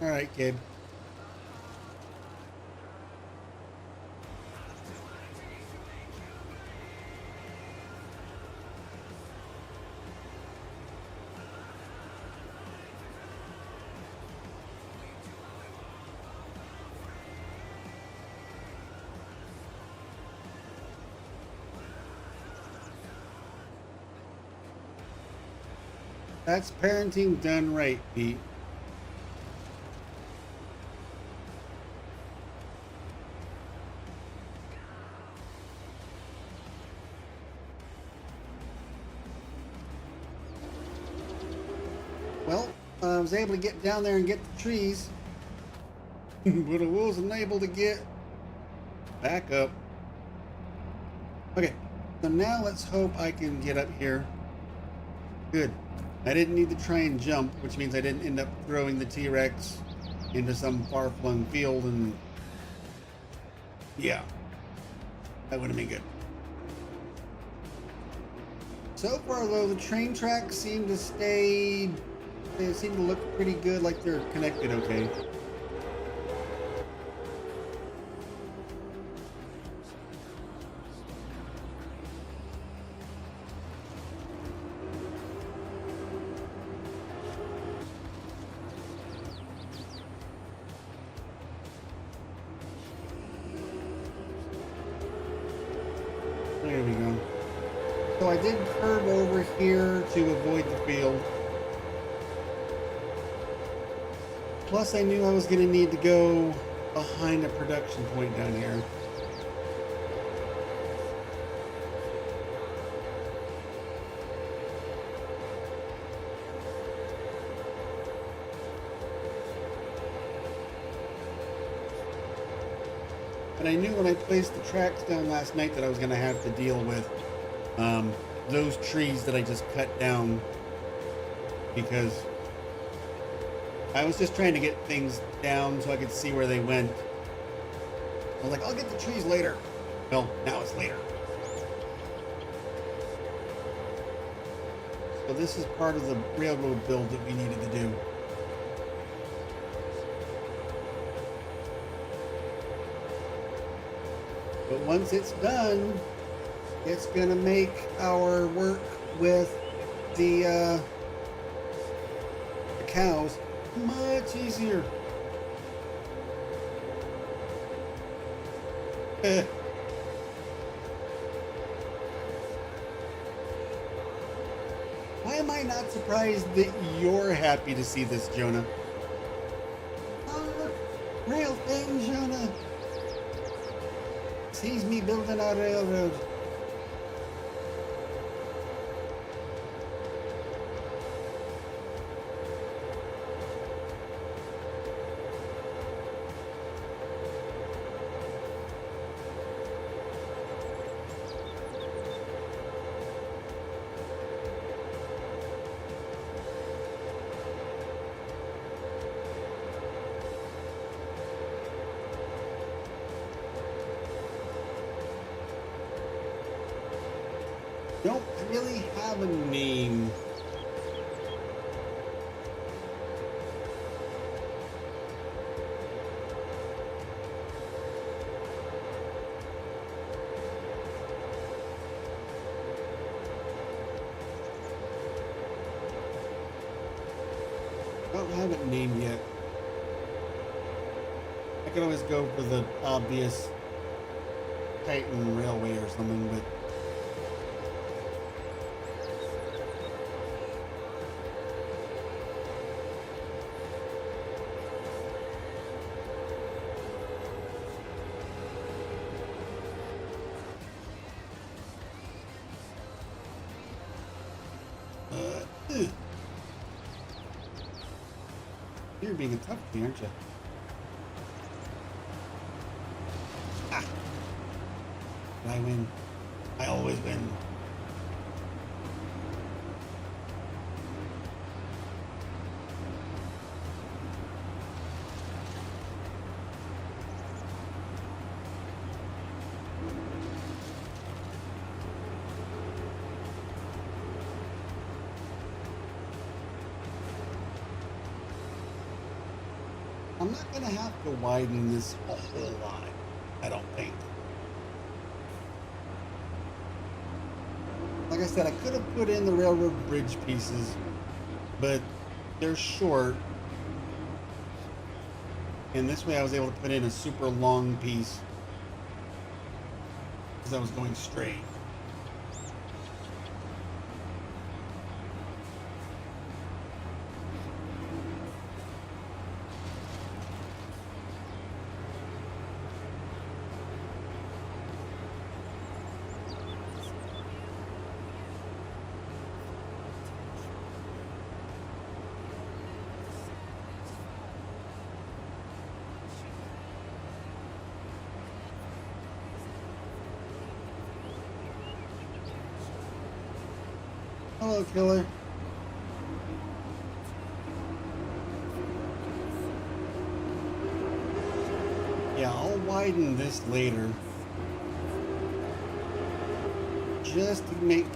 All right, kid. That's parenting done right, Pete. Well, I was able to get down there and get the trees, but I wasn't able to get back up. Okay, so now let's hope I can get up here. Good. I didn't need to try and jump, which means I didn't end up throwing the T-Rex into some far-flung field, and yeah, that would have been good. So far, though, the train tracks seem to stay. They seem to look pretty good, like they're connected okay. There we go. So I did curve over here to avoid the field. Plus I knew I was going to need to go behind a production point down here. And I knew when I placed the tracks down last night that I was going to have to deal with those trees that I just cut down, because I was just trying to get things down so I could see where they went. I was like, I'll get the trees later. Well, now it's later. So this is part of the railroad build that we needed to do. But once it's done, it's going to make our work with the cows much easier. Why am I not surprised that you're happy to see this, Jonah? Oh, look, real thing, Jonah. Sees me building our railroad. Don't really have a name. Don't have it named yet. I could always go for the obvious Titan Railway or something, but You're being a tough one, aren't you? Ah, I win. I always win. I'm not going to have to widen this a whole lot, I don't think. Like I said, I could have put in the railroad bridge pieces, but they're short. And this way I was able to put in a super long piece because I was going straight. Hello, killer. Yeah, I'll widen this later. Just to make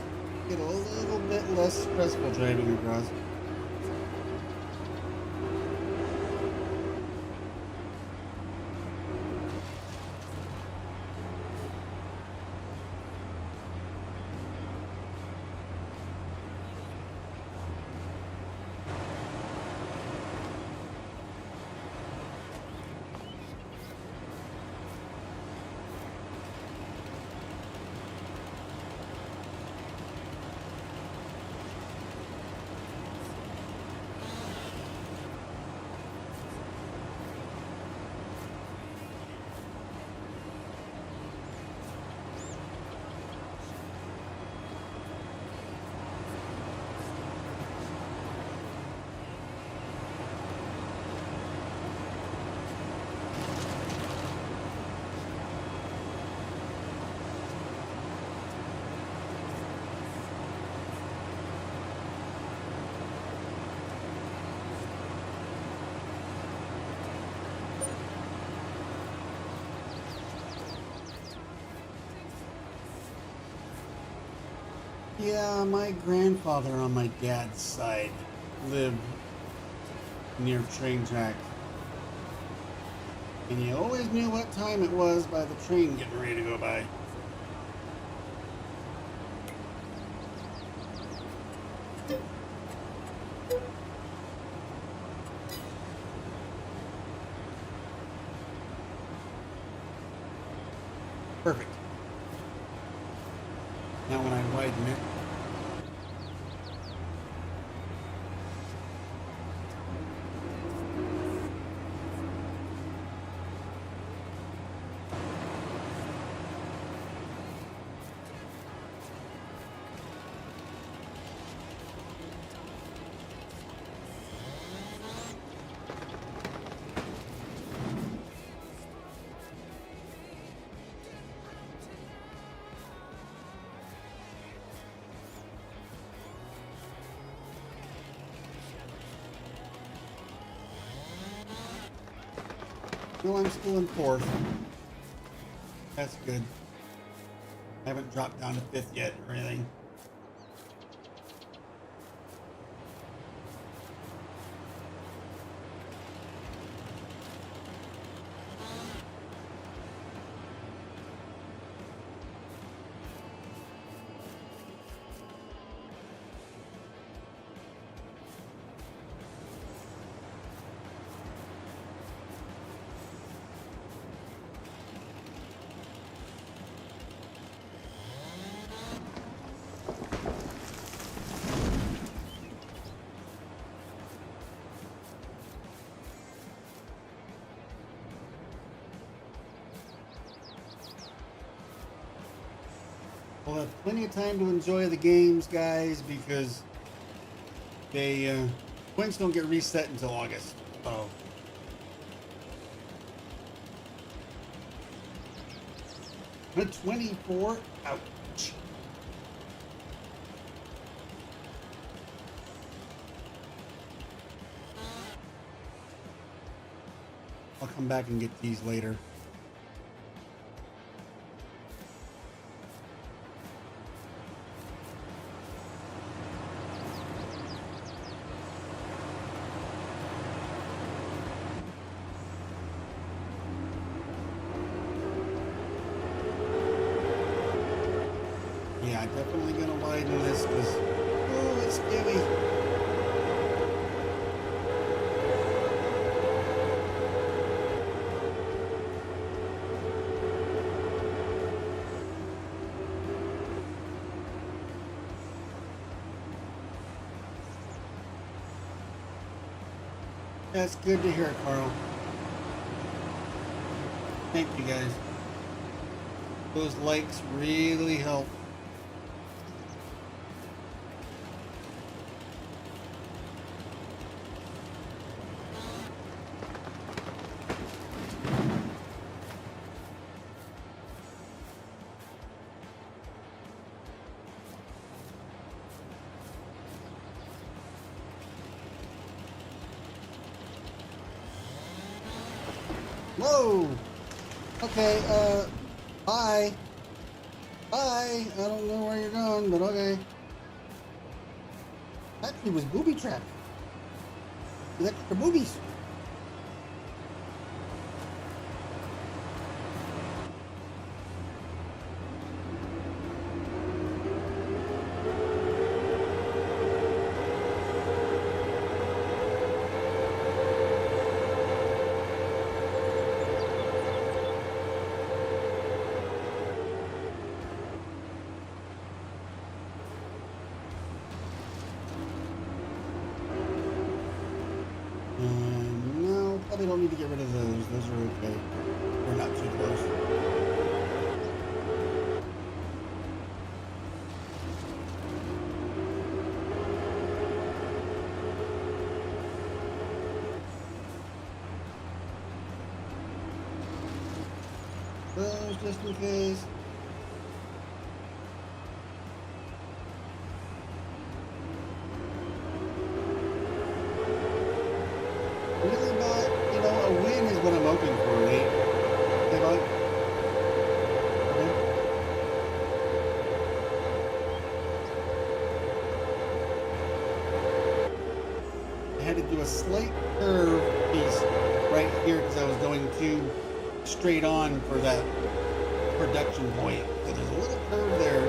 it a little bit less stressful driving across. Yeah, my grandfather on my dad's side lived near train track. And you always knew what time it was by the train getting ready to go by. Perfect. Now when I widen it, well, I'm still in fourth. That's good. I haven't dropped down to fifth yet or anything. We'll have plenty of time to enjoy the games, guys, because they points don't get reset until August Uh-oh. A 24. Ouch. I'll come back and get these later. Yeah, definitely gonna widen this because, oh, it's scary. That's good to hear, Carl. Thank you, guys. Those likes really help. Whoa! Okay, bye. Bye. I don't know where you're going, but okay. Actually, was booby trapped. You got the boobies. No, probably don't need to get rid of those. Those are okay. We're not too close. Those just in case. Really not, a win is what I'm hoping for, Nate. Hey, bud. Okay. I had to do a slight curve piece right here because I was going too straight on for that production point. So there's a little curve there.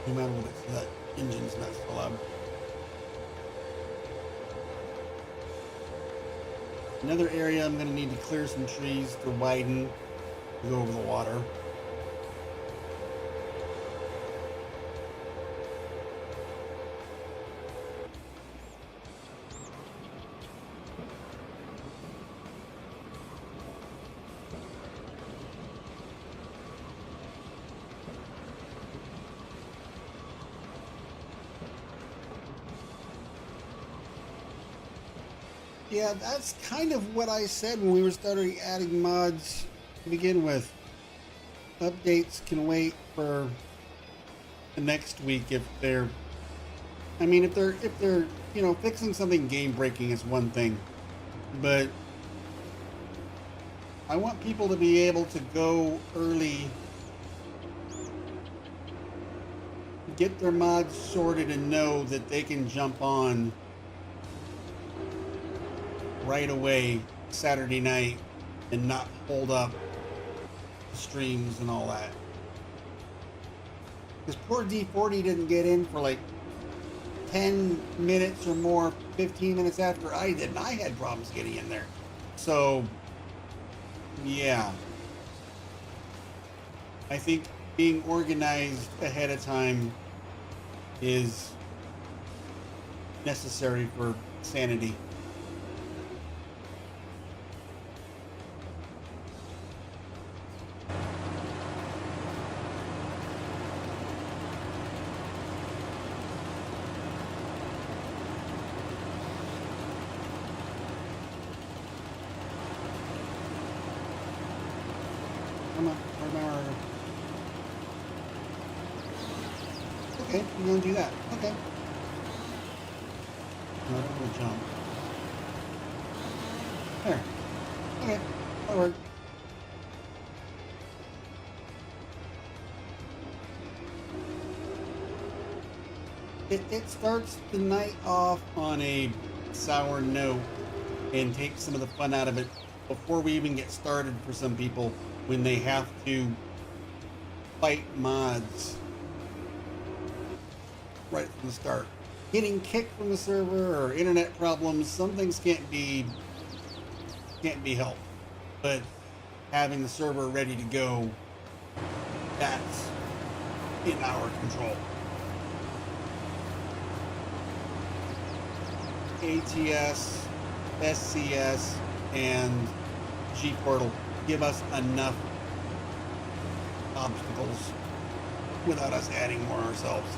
No matter what it's, that engine's not still up. Another area I'm going to need to clear some trees to widen to go over the water. Yeah, that's kind of what I said when we were starting adding mods to begin with. Updates can wait for the next week if they're, if they're, fixing something game breaking is one thing, but I want people to be able to go early, get their mods sorted and know that they can jump on right away Saturday night and not hold up streams and all that. Because poor D40 didn't get in for like 10 minutes or more, 15 minutes after I did, and I had problems getting in there. So, yeah. I think being organized ahead of time is necessary for sanity. an hour. Okay, we're gonna do that. Okay. No, I don't want to jump. There. Okay, that worked. It starts the night off on a sour note and takes some of the fun out of it before we even get started for some people when they have to fight mods right from the start. Getting kicked from the server or internet problems, some things can't be helped. But having the server ready to go, that's in our control. ATS, SCS, and G-Portal give us enough obstacles without us adding more ourselves.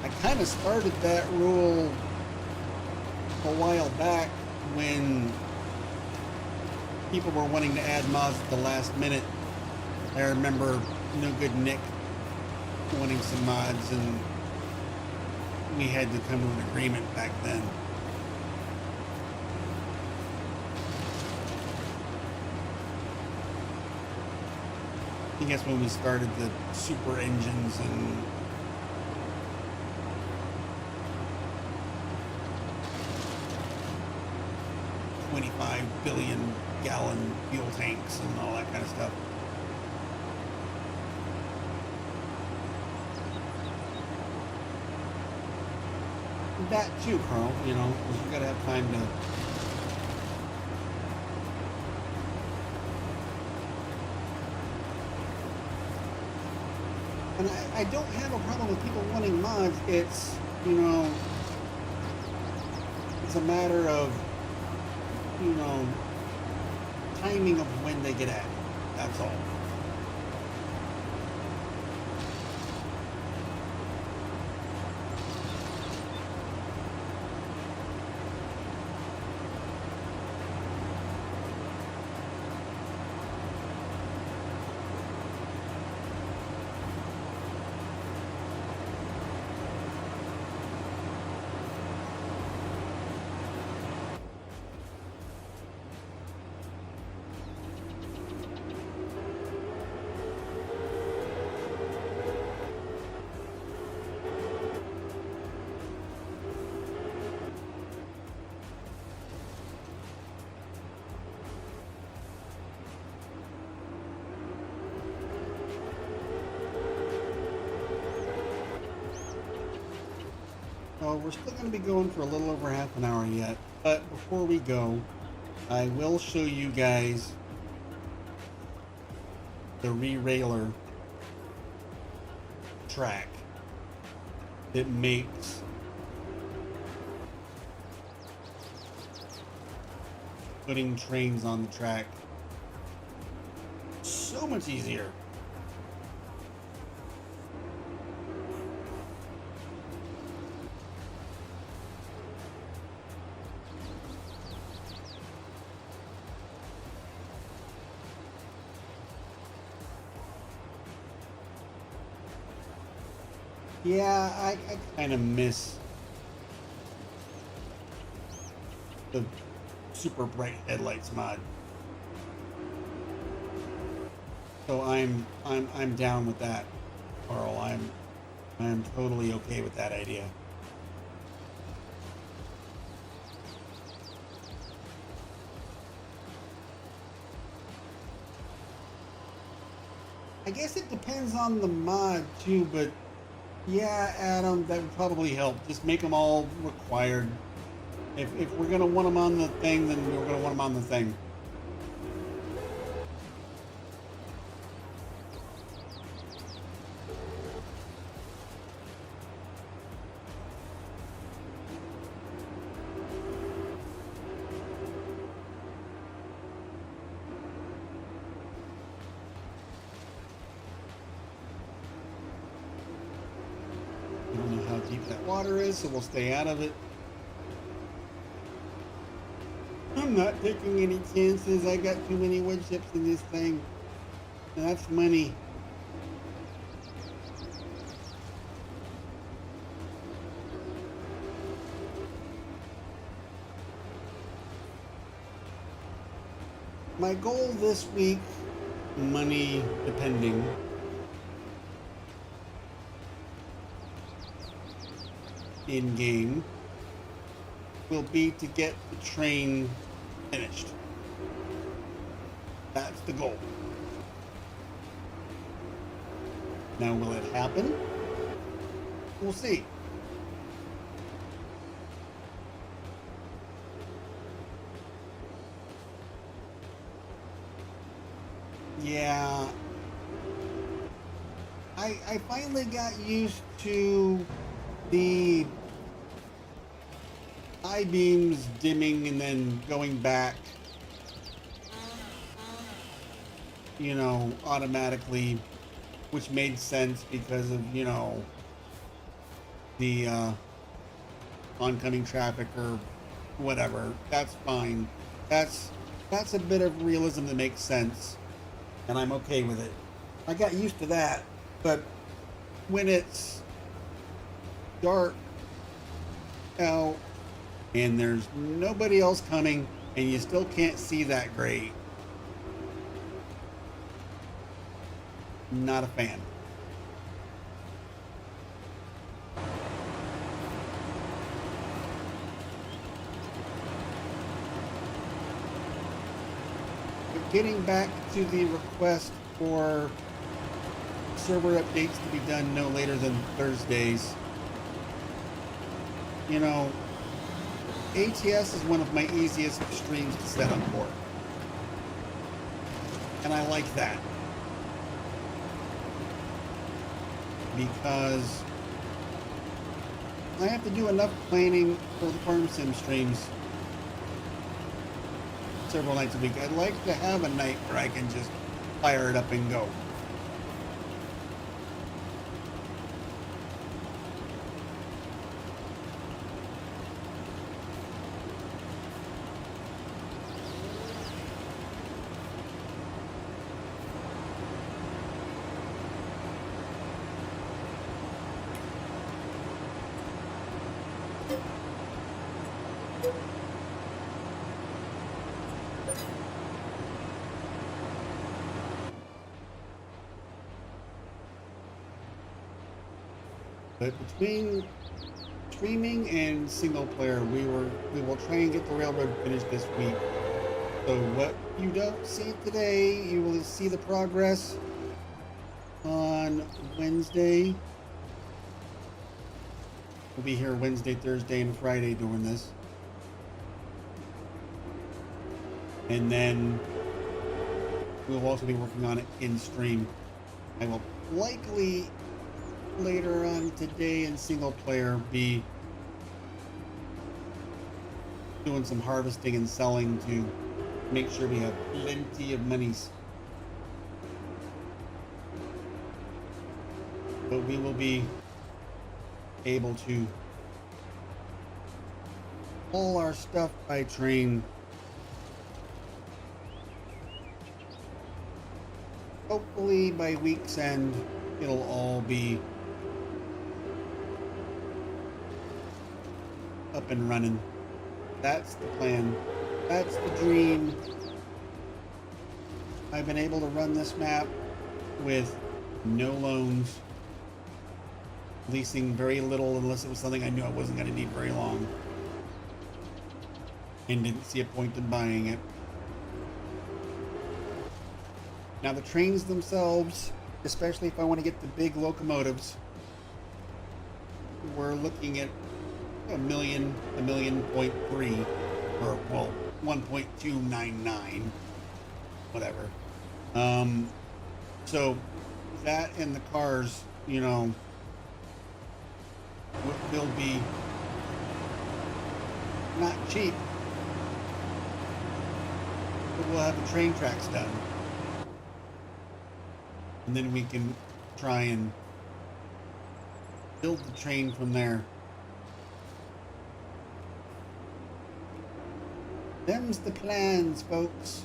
I kind of started that rule a while back when people were wanting to add mods at the last minute. I remember No Good Nick wanting some mods, and we had to come to an agreement back then. I think that's when we started the super engines and $25 billion gallon fuel tanks and all that kind of stuff. That too, Carl, you know, because you gotta have time to. And I don't have a problem with people wanting mods. It's, you know, it's a matter of, you know, timing of when they get added. That's all. Well, we're still going to be going for a little over half an hour yet, but before we go, I will show you guys the re-railer track that makes putting trains on the track so much easier. Yeah, I kind of miss the super bright headlights mod. So I'm down with that, Carl. I'm totally okay with that idea. I guess it depends on the mod too, but yeah, Adam, that would probably help. Just make them all required. If we're going to want them on the thing, then we're going to want them on the thing. I don't know how deep that water is, so we'll stay out of it. not taking any chances. I got too many wood chips in this thing. And that's money. My goal this week, money depending, in game, will be to get the train finished. That's the goal. Now, will it happen? We'll see. Yeah. I finally got used to the I-beams dimming and then going back, you know, automatically, which made sense because of, you know, the oncoming traffic or whatever. That's fine. That's a bit of realism that makes sense, and I'm okay with it. I got used to that, but when it's dark out and there's nobody else coming and you still can't see that great, not a fan. But getting back to the request for server updates to be done no later than Thursdays, you know, ATS is one of my easiest streams to set up for, and I like that because I have to do enough planning for the farm sim streams several nights a week. I'd like to have a night where I can just fire it up and go. But between streaming and single player, we will try and get the railroad finished this week. So what you don't see today, you will see the progress on Wednesday. We'll be here Wednesday, Thursday, and Friday doing this. And then we'll also be working on it in stream. I will likely later on today in single player be doing some harvesting and selling to make sure we have plenty of monies. But we will be able to haul our stuff by train hopefully by week's end. It'll all be up and running. That's the plan. That's the dream. I've been able to run this map with no loans, leasing very little unless it was something I knew I wasn't going to need very long, and didn't see a point in buying it. Now the trains themselves, especially if I want to get the big locomotives, we're looking at a million point three, or well, 1.299, whatever. So that and the cars, you know, will be not cheap, but we'll have the train tracks done, and then we can try and build the train from there. Them's the plans, folks.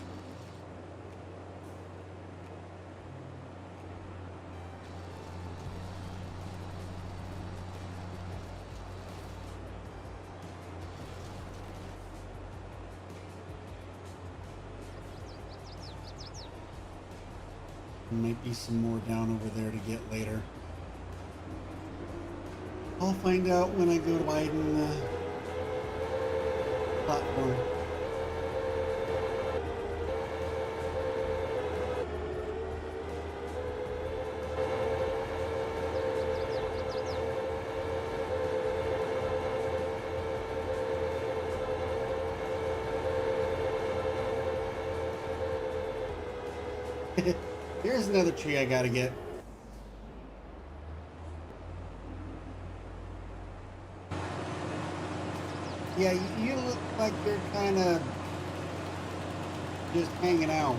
There might be some more down over there to get later. I'll find out when I go to widen the platform. Here's another tree I gotta get. Yeah, you look like you're kind of just hanging out.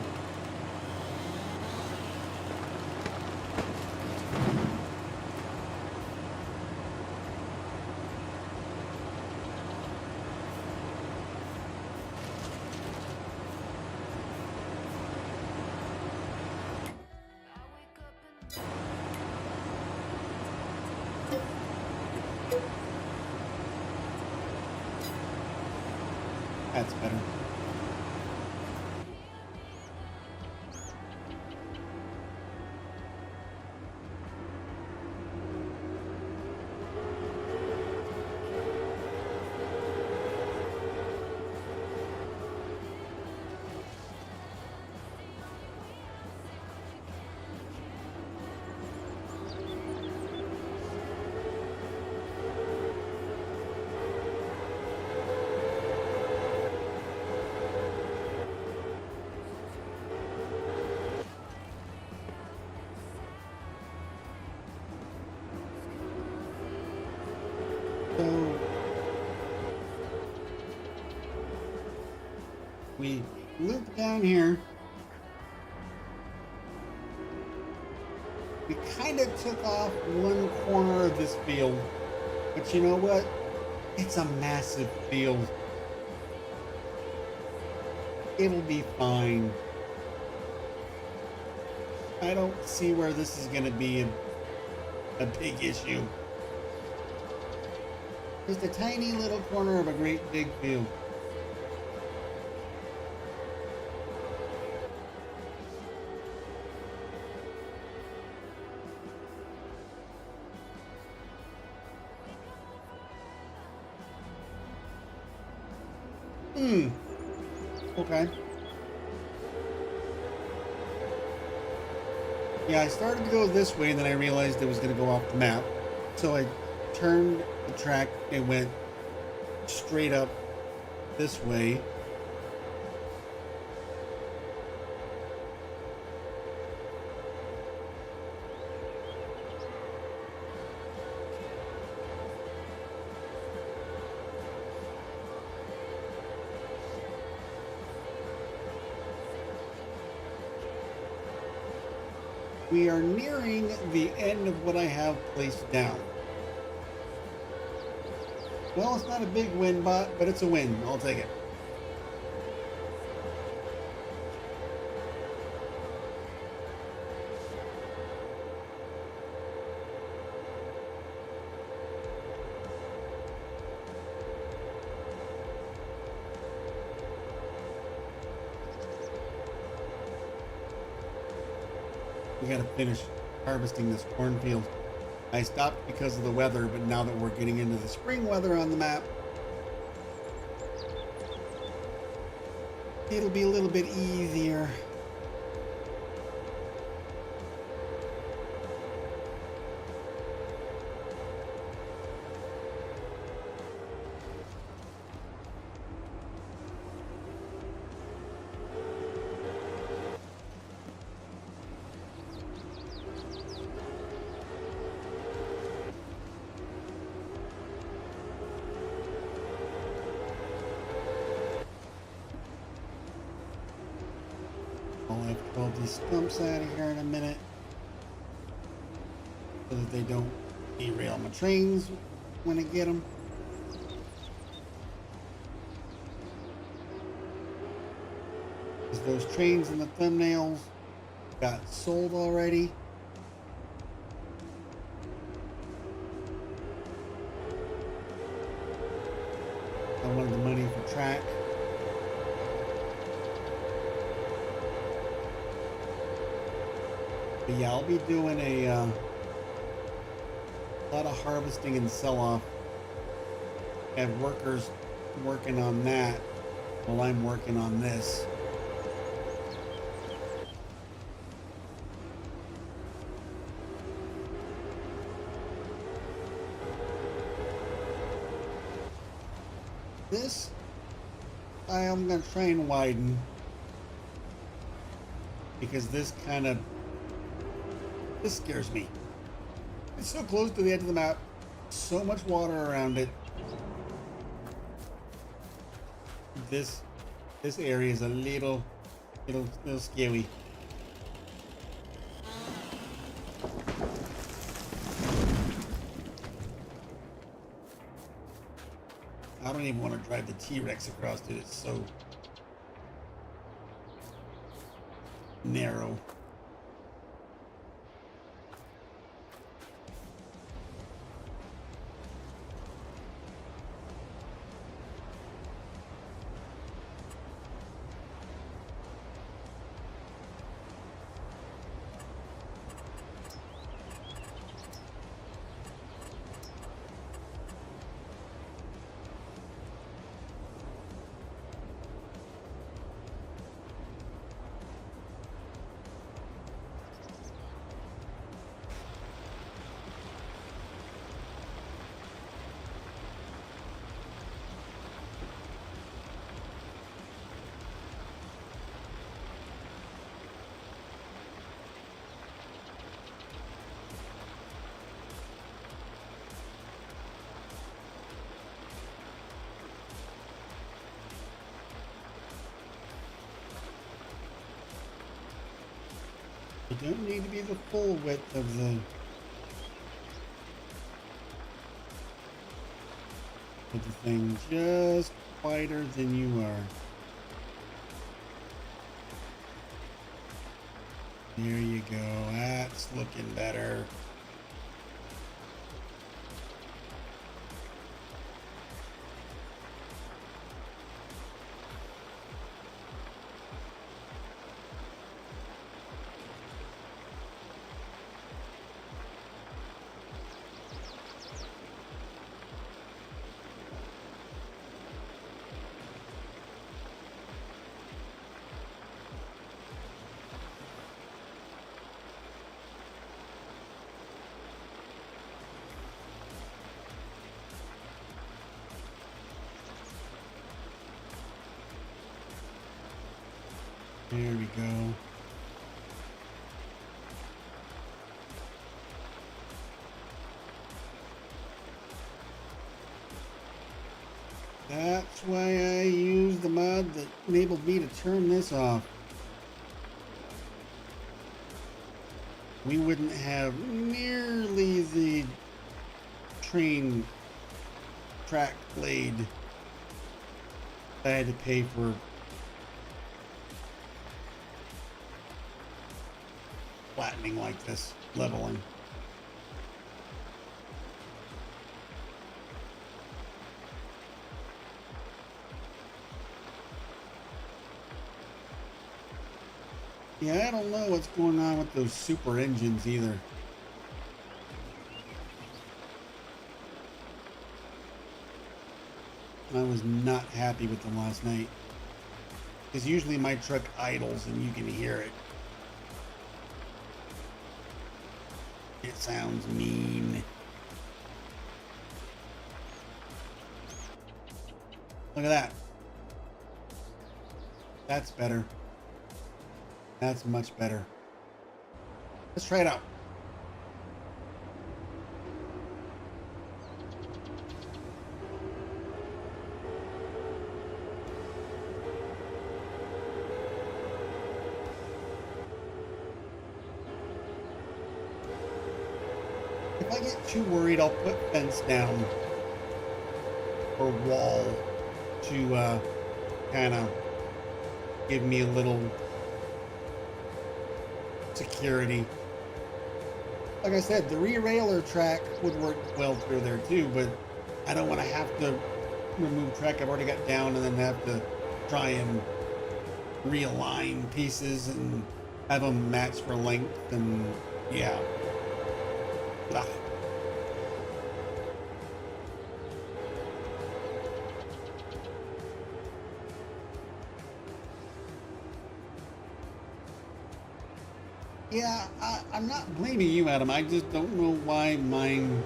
That's better. So we loop down here. We kind of took off one corner of this field, but you know what? It's a massive field. It'll be fine. I don't see where this is going to be a big issue. Just a tiny little corner of a great big field. Okay. Yeah, I started to go this way, and then I realized it was going to go off the map. So I turned the track and went straight up this way. We are nearing the end of what I have placed down. Well, it's not a big win, but it's a win. I'll take it. We gotta finish harvesting this cornfield. I stopped because of the weather, but now that we're getting into the spring weather on the map, it'll be a little bit easier. I'll have to pull these stumps out of here in a minute so that they don't derail my trains when I get them. those trains in the thumbnails got sold already. I wanted the money for track. But yeah, I'll be doing a lot of harvesting and sell-off. I have workers working on that while I'm working on this. This I'm going to try and widen because this scares me. It's so close to the edge of the map, so much water around it. This area is a little scary. I don't even want to drive the T-Rex across it. It's so narrow. You don't need to be the full width of the thing, just wider than you are. There you go. That's looking better. There we go. That's why I used the mod that enabled me to turn this off. We wouldn't have nearly the train track blade I had to pay for flattening like this, leveling. Yeah, I don't know what's going on with those super engines either. I was not happy with them last night. Because usually my truck idles and you can hear it. It sounds mean. Look at that. That's better. That's much better. Let's try it out. If I get too worried, I'll put fence down or wall to kind of give me a little security. Like I said, the rear-railer track would work well through there too, but I don't want to have to remove track I've already got down and then have to try and realign pieces and have them match for length, and yeah. Ugh. Yeah, I'm not blaming you, Adam. I just don't know why mine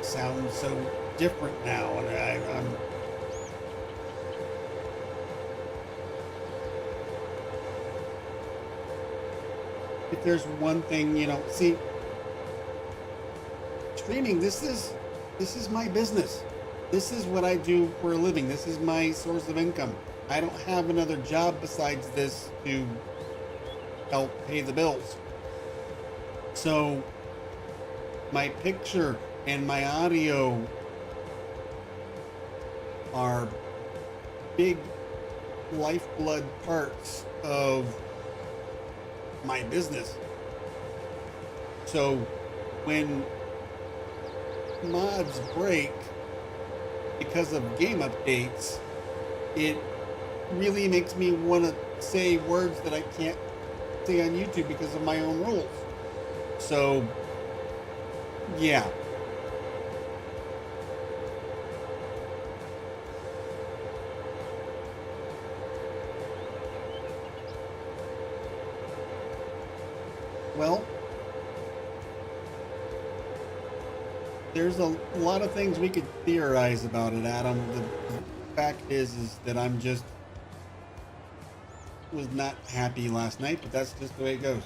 sounds so different now, and I'm if there's one thing, you know, see, streaming, this is my business. This is what I do for a living. This is my source of income. I don't have another job besides this to help pay the bills. So my picture and my audio are big lifeblood parts of my business. So when mods break because of game updates, it really makes me want to say words that I can't say on YouTube because of my own rules. So yeah. Well, there's a lot of things we could theorize about it, Adam. The fact is that I'm just was not happy last night, but that's just the way it goes.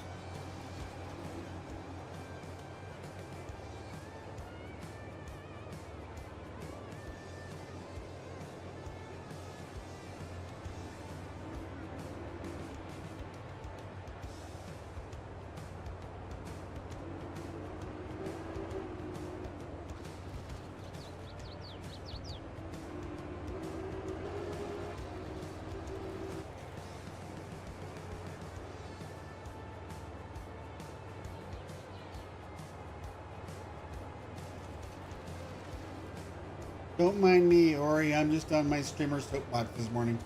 Don't mind me, Ori. I'm just on my streamer soapbox this morning.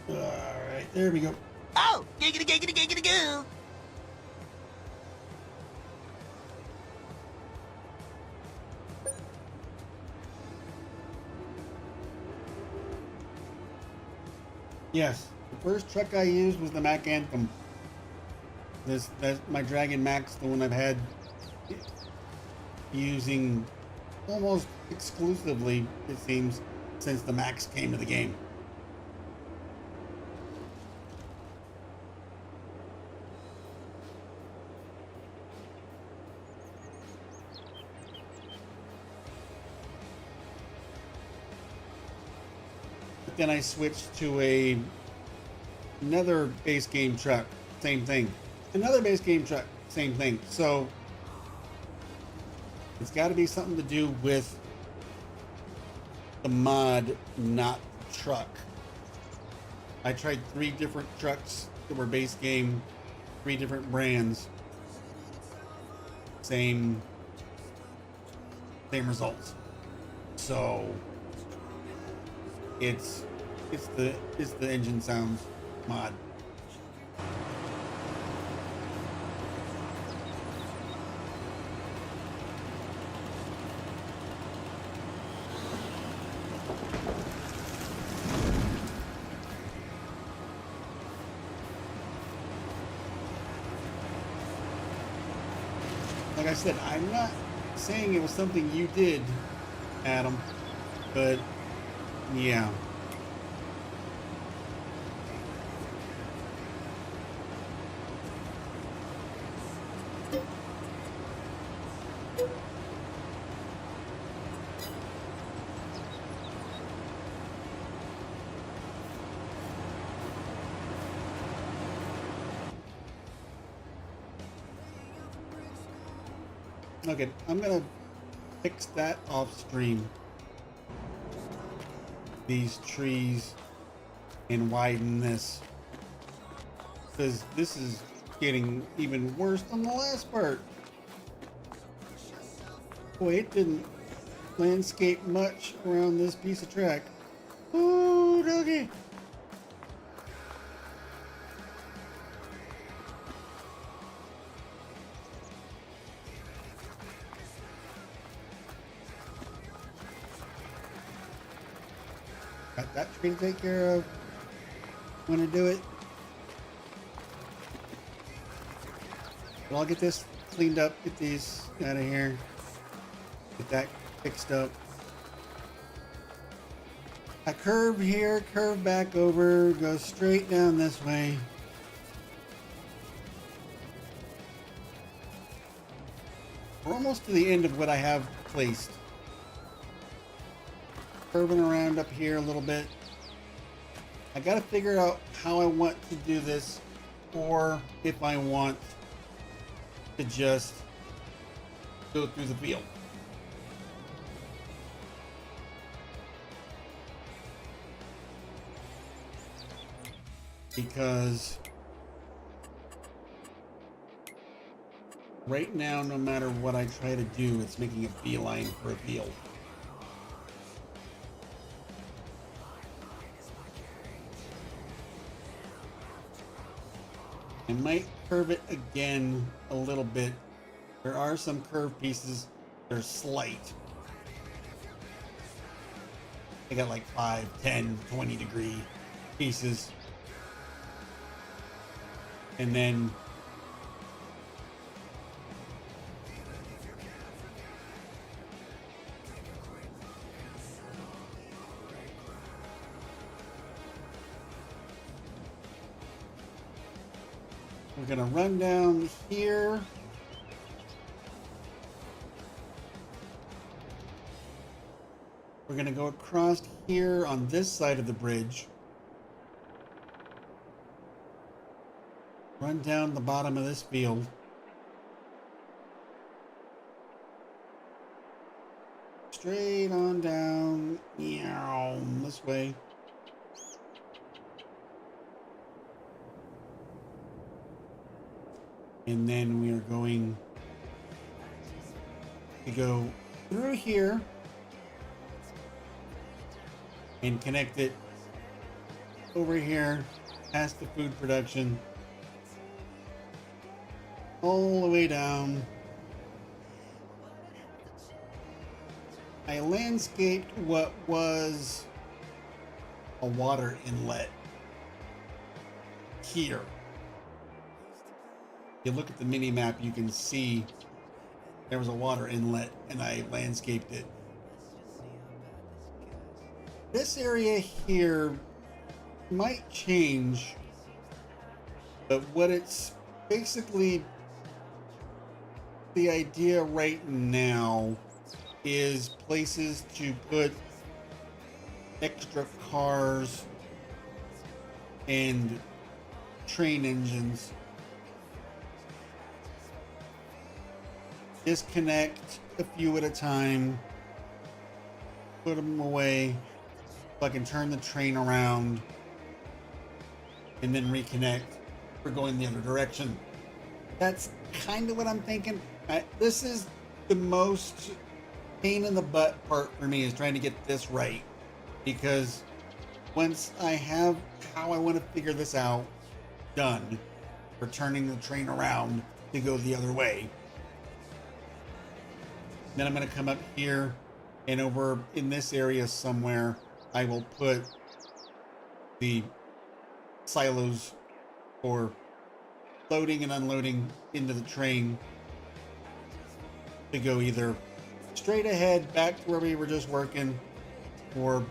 All right, there we go. Oh, giggity, giggity, giggity, goo. Yes, the first truck I used was the Mac Anthem. That's my Dragon Max, the one I've had using almost exclusively, it seems, since the Max came to the game. But then I switched to another base game truck, same thing. Another base game truck, same thing. So it's got to be something to do with the mod, not the truck. I tried 3 different trucks that were base game, 3 different brands, same results. So it's the engine sounds mod. Like I said, I'm not saying it was something you did, Adam, but yeah. Okay, I'm gonna fix that off stream. These trees and widen this, because this is getting even worse than the last part. Boy, it didn't landscape much around this piece of track. Ooh, doggy. Got that tree to take care of. Want to do it. But I'll get this cleaned up, get these out of here, get that fixed up. I curve here, curve back over, go straight down this way. We're almost to the end of what I have placed. Curving around up here a little bit. I gotta figure out how I want to do this, or if I want to just go through the field. Because right now, no matter what I try to do, it's making a beeline for a field. I might curve it again a little bit. There are some curved pieces. They're slight. I got like 5, 10, 20 degree pieces. And then we're gonna run down here. We're gonna go across here on this side of the bridge. Run down the bottom of this field. Straight on down, this way. And then we are going to go through here and connect it over here past the food production all the way down. I landscaped what was a water inlet here. If you look at the mini map, you can see there was a water inlet and I landscaped it. This area here might change, but what it's basically, the idea right now is places to put extra cars and train engines. Disconnect a few at a time, put them away so I can turn the train around and then reconnect for going the other direction. That's kind of what I'm thinking. This is the most pain in the butt part for me, is trying to get this right, because once I have how I want to figure this out done for turning the train around to go the other way, then I'm going to come up here, and over in this area somewhere I will put the silos for loading and unloading into the train to go either straight ahead back to where we were just working, or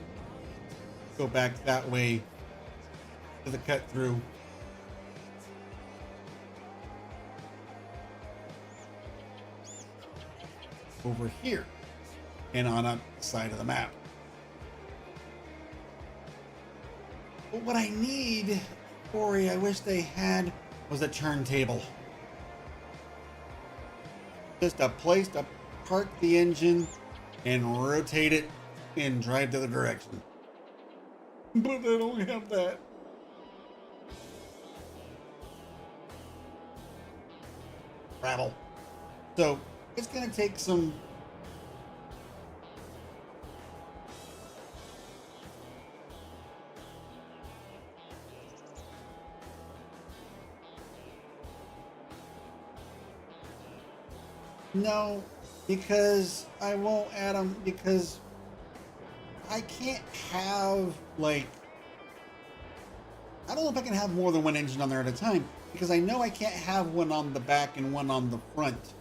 go back that way to the cut through. Over here and on a side of the map. But what I need, Corey, I wish they had, was a turntable. Just a place to park the engine and rotate it and drive the other direction. But I don't have that. Travel. So it's going to take some no, because I won't add them because I can't have like I don't know if I can have more than one engine on there at a time because I know I can't have one on the back and one on the front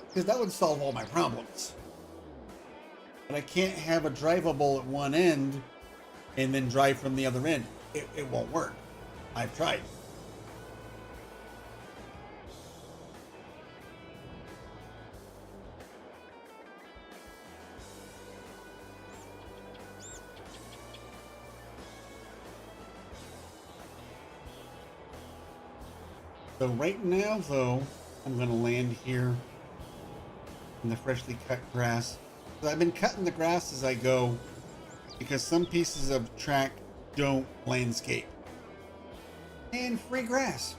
because that would solve all my problems. But I can't have a drivable at one end and then drive from the other end. It won't work. I've tried. So right now, though, I'm going to land here in the freshly cut grass. So I've been cutting the grass as I go because some pieces of track don't landscape. And free grass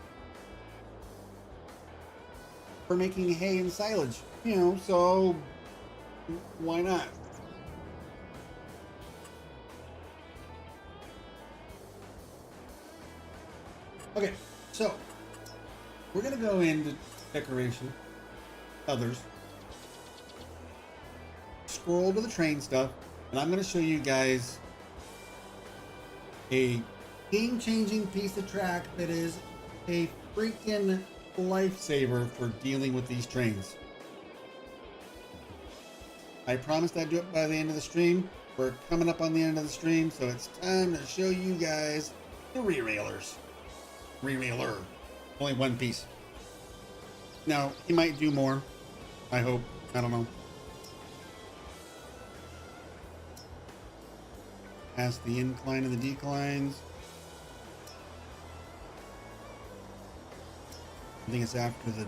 for making hay and silage, you know, so why not? Okay, so we're going to go into decoration, others, scroll to the train stuff, and I'm going to show you guys a game-changing piece of track that is a freaking lifesaver for dealing with these trains. I promised I'd do it by the end of the stream. We're coming up on the end of the stream, so it's time to show you guys the re-railers. Re-railer. Only one piece. Now, he might do more. I hope. I don't know. Past the incline and the declines. I think it's after the...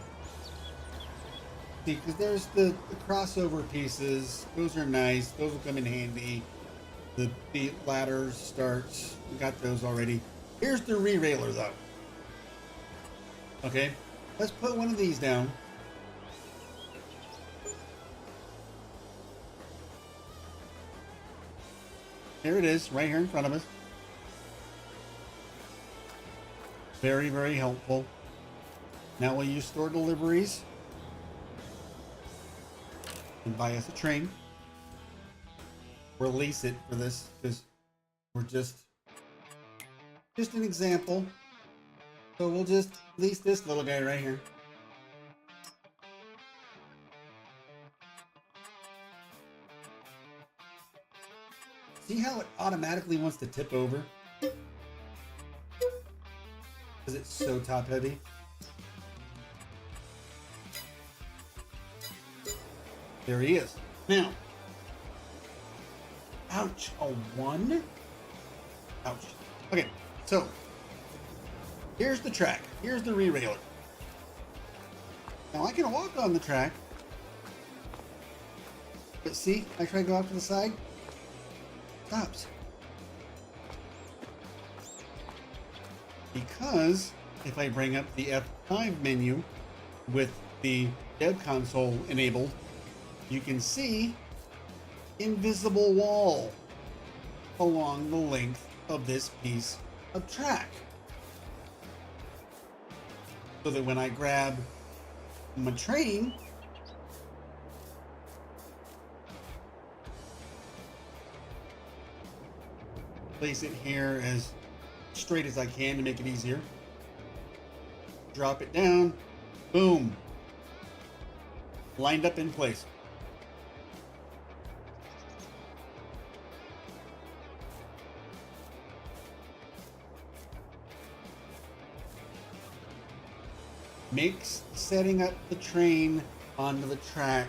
See, because there's the crossover pieces. Those are nice. Those will come in handy. The ladders starts. We got those already. Here's the re-railer, though. Okay, let's put one of these down. Here it is, right here in front of us. Very, very helpful. Now we'll use store deliveries and buy us a train. Release it for this because we're just an example. So we'll just lease this little guy right here. See how it automatically wants to tip over? Because it's so top heavy. There he is. Now, ouch, a one? Ouch. Okay, so here's the track. Here's the re-railer. Now I can walk on the track. But see, I try to go off to the side. Stops. Because if I bring up the F5 menu with the dev console enabled, you can see invisible wall along the length of this piece of track. So that when I grab my train, place it here as straight as I can to make it easier. Drop it down, boom, lined up in place. Makes setting up the train onto the track.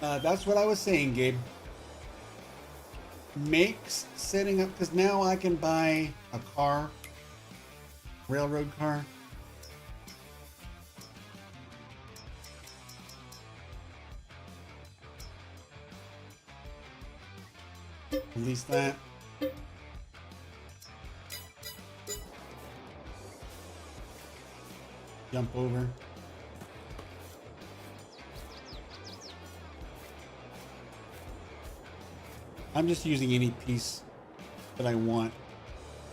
That's what I was saying, Gabe. Makes setting up, because now I can buy a car, railroad car, Release that. Jump over. I'm just using any piece that I want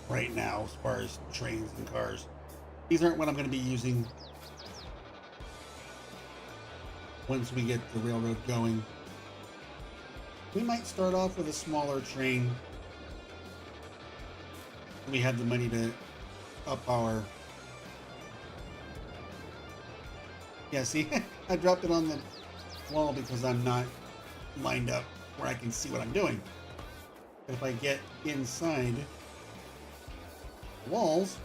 right now as far as trains and cars. These aren't what I'm going to be using once we get the railroad going. We might start off with a smaller train. We have the money to up our... Yeah, see, I dropped it on the wall because I'm not lined up where I can see what I'm doing. But if I get inside the walls,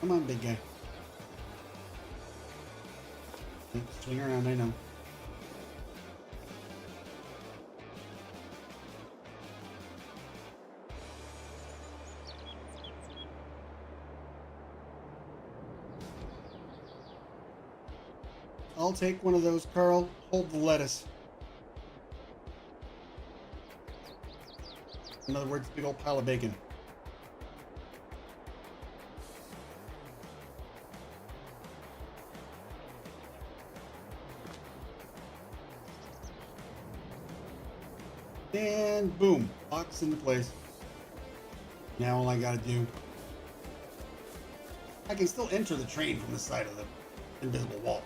come on, big guy. Swing around, I know. I'll take one of those, Carl. Hold the lettuce. In other words, big old pile of bacon. And boom, box into place. Now all I gotta do, I can still enter the train from the side of the invisible wall.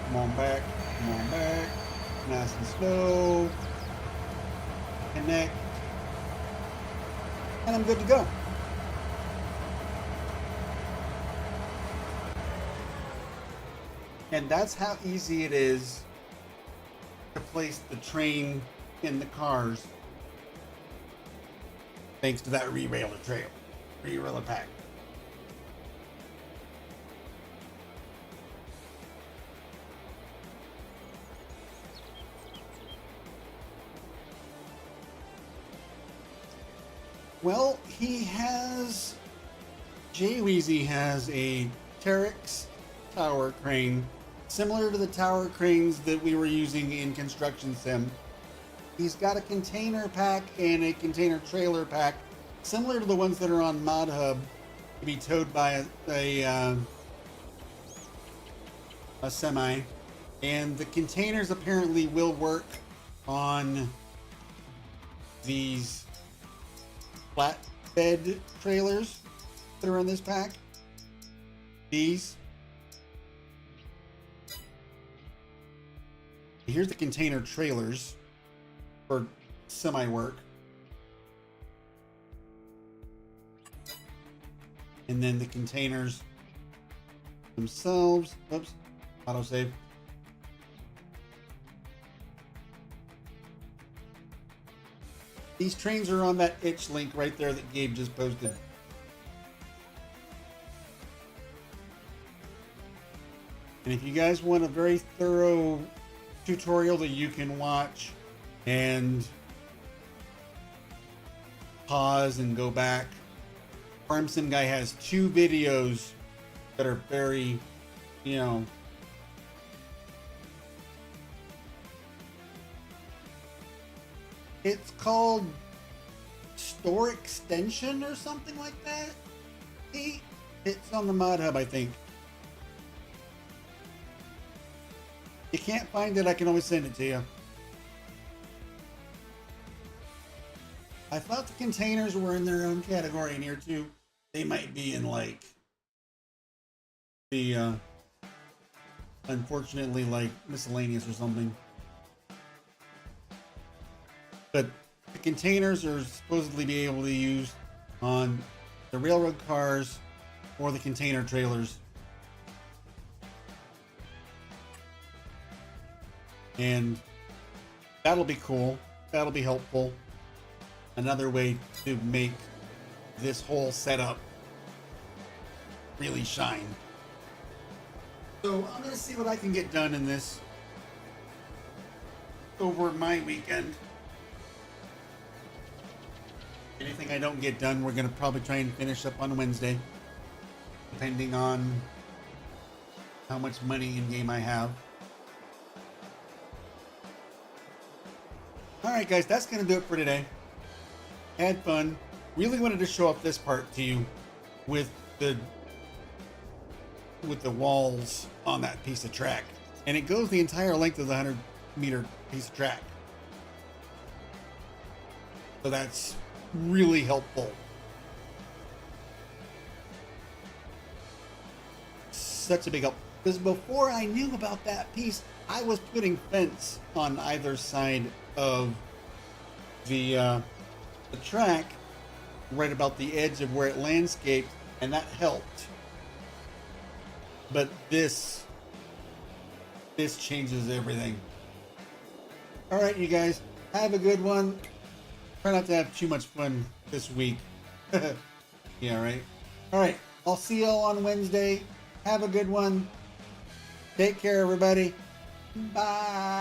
Come on back, come on back. Nice and slow. Connect. And I'm good to go. And that's how easy it is to place the train in the cars, thanks to that re-railer pack. Well, Jay Weezy has a Terex tower crane, similar to the tower cranes that we were using in Construction Sim. He's got a container pack and a container trailer pack, similar to the ones that are on Mod Hub, to be towed by a semi. And the containers apparently will work on these flatbed trailers that are in this pack. These. Here's the container trailers for semi work. And then the containers themselves. Oops, autosave. These trains are on that itch link right there that Gabe just posted. And if you guys want a very thorough tutorial that you can watch and pause and go back, Farm Sim Guy has 2 videos that are very, it's called Store Extension or something like that. It's on the Mod Hub, I think. If you can't find it, I can always send it to you. I thought the containers were in their own category in here too. They might be in like the unfortunately like miscellaneous or something. But the containers are supposedly be able to use on the railroad cars or the container trailers. And that'll be cool. That'll be helpful. Another way to make this whole setup really shine. So I'm gonna see what I can get done in this over my weekend. Anything I don't get done, we're going to probably try and finish up on Wednesday, depending on how much money in game I have. All right, guys, that's going to do it for today. Had fun. Really wanted to show off this part to you with the walls on that piece of track. And it goes the entire length of the 100-meter piece of track. So that's really helpful. Such a big help. Because before I knew about that piece, I was putting fence on either side of the track, right about the edge of where it landscaped, and that helped. But this changes everything. All right, you guys, have a good one. Try not to have too much fun this week. Yeah, right. All right, I'll see y'all on Wednesday. Have a good one. Take care, everybody. Bye.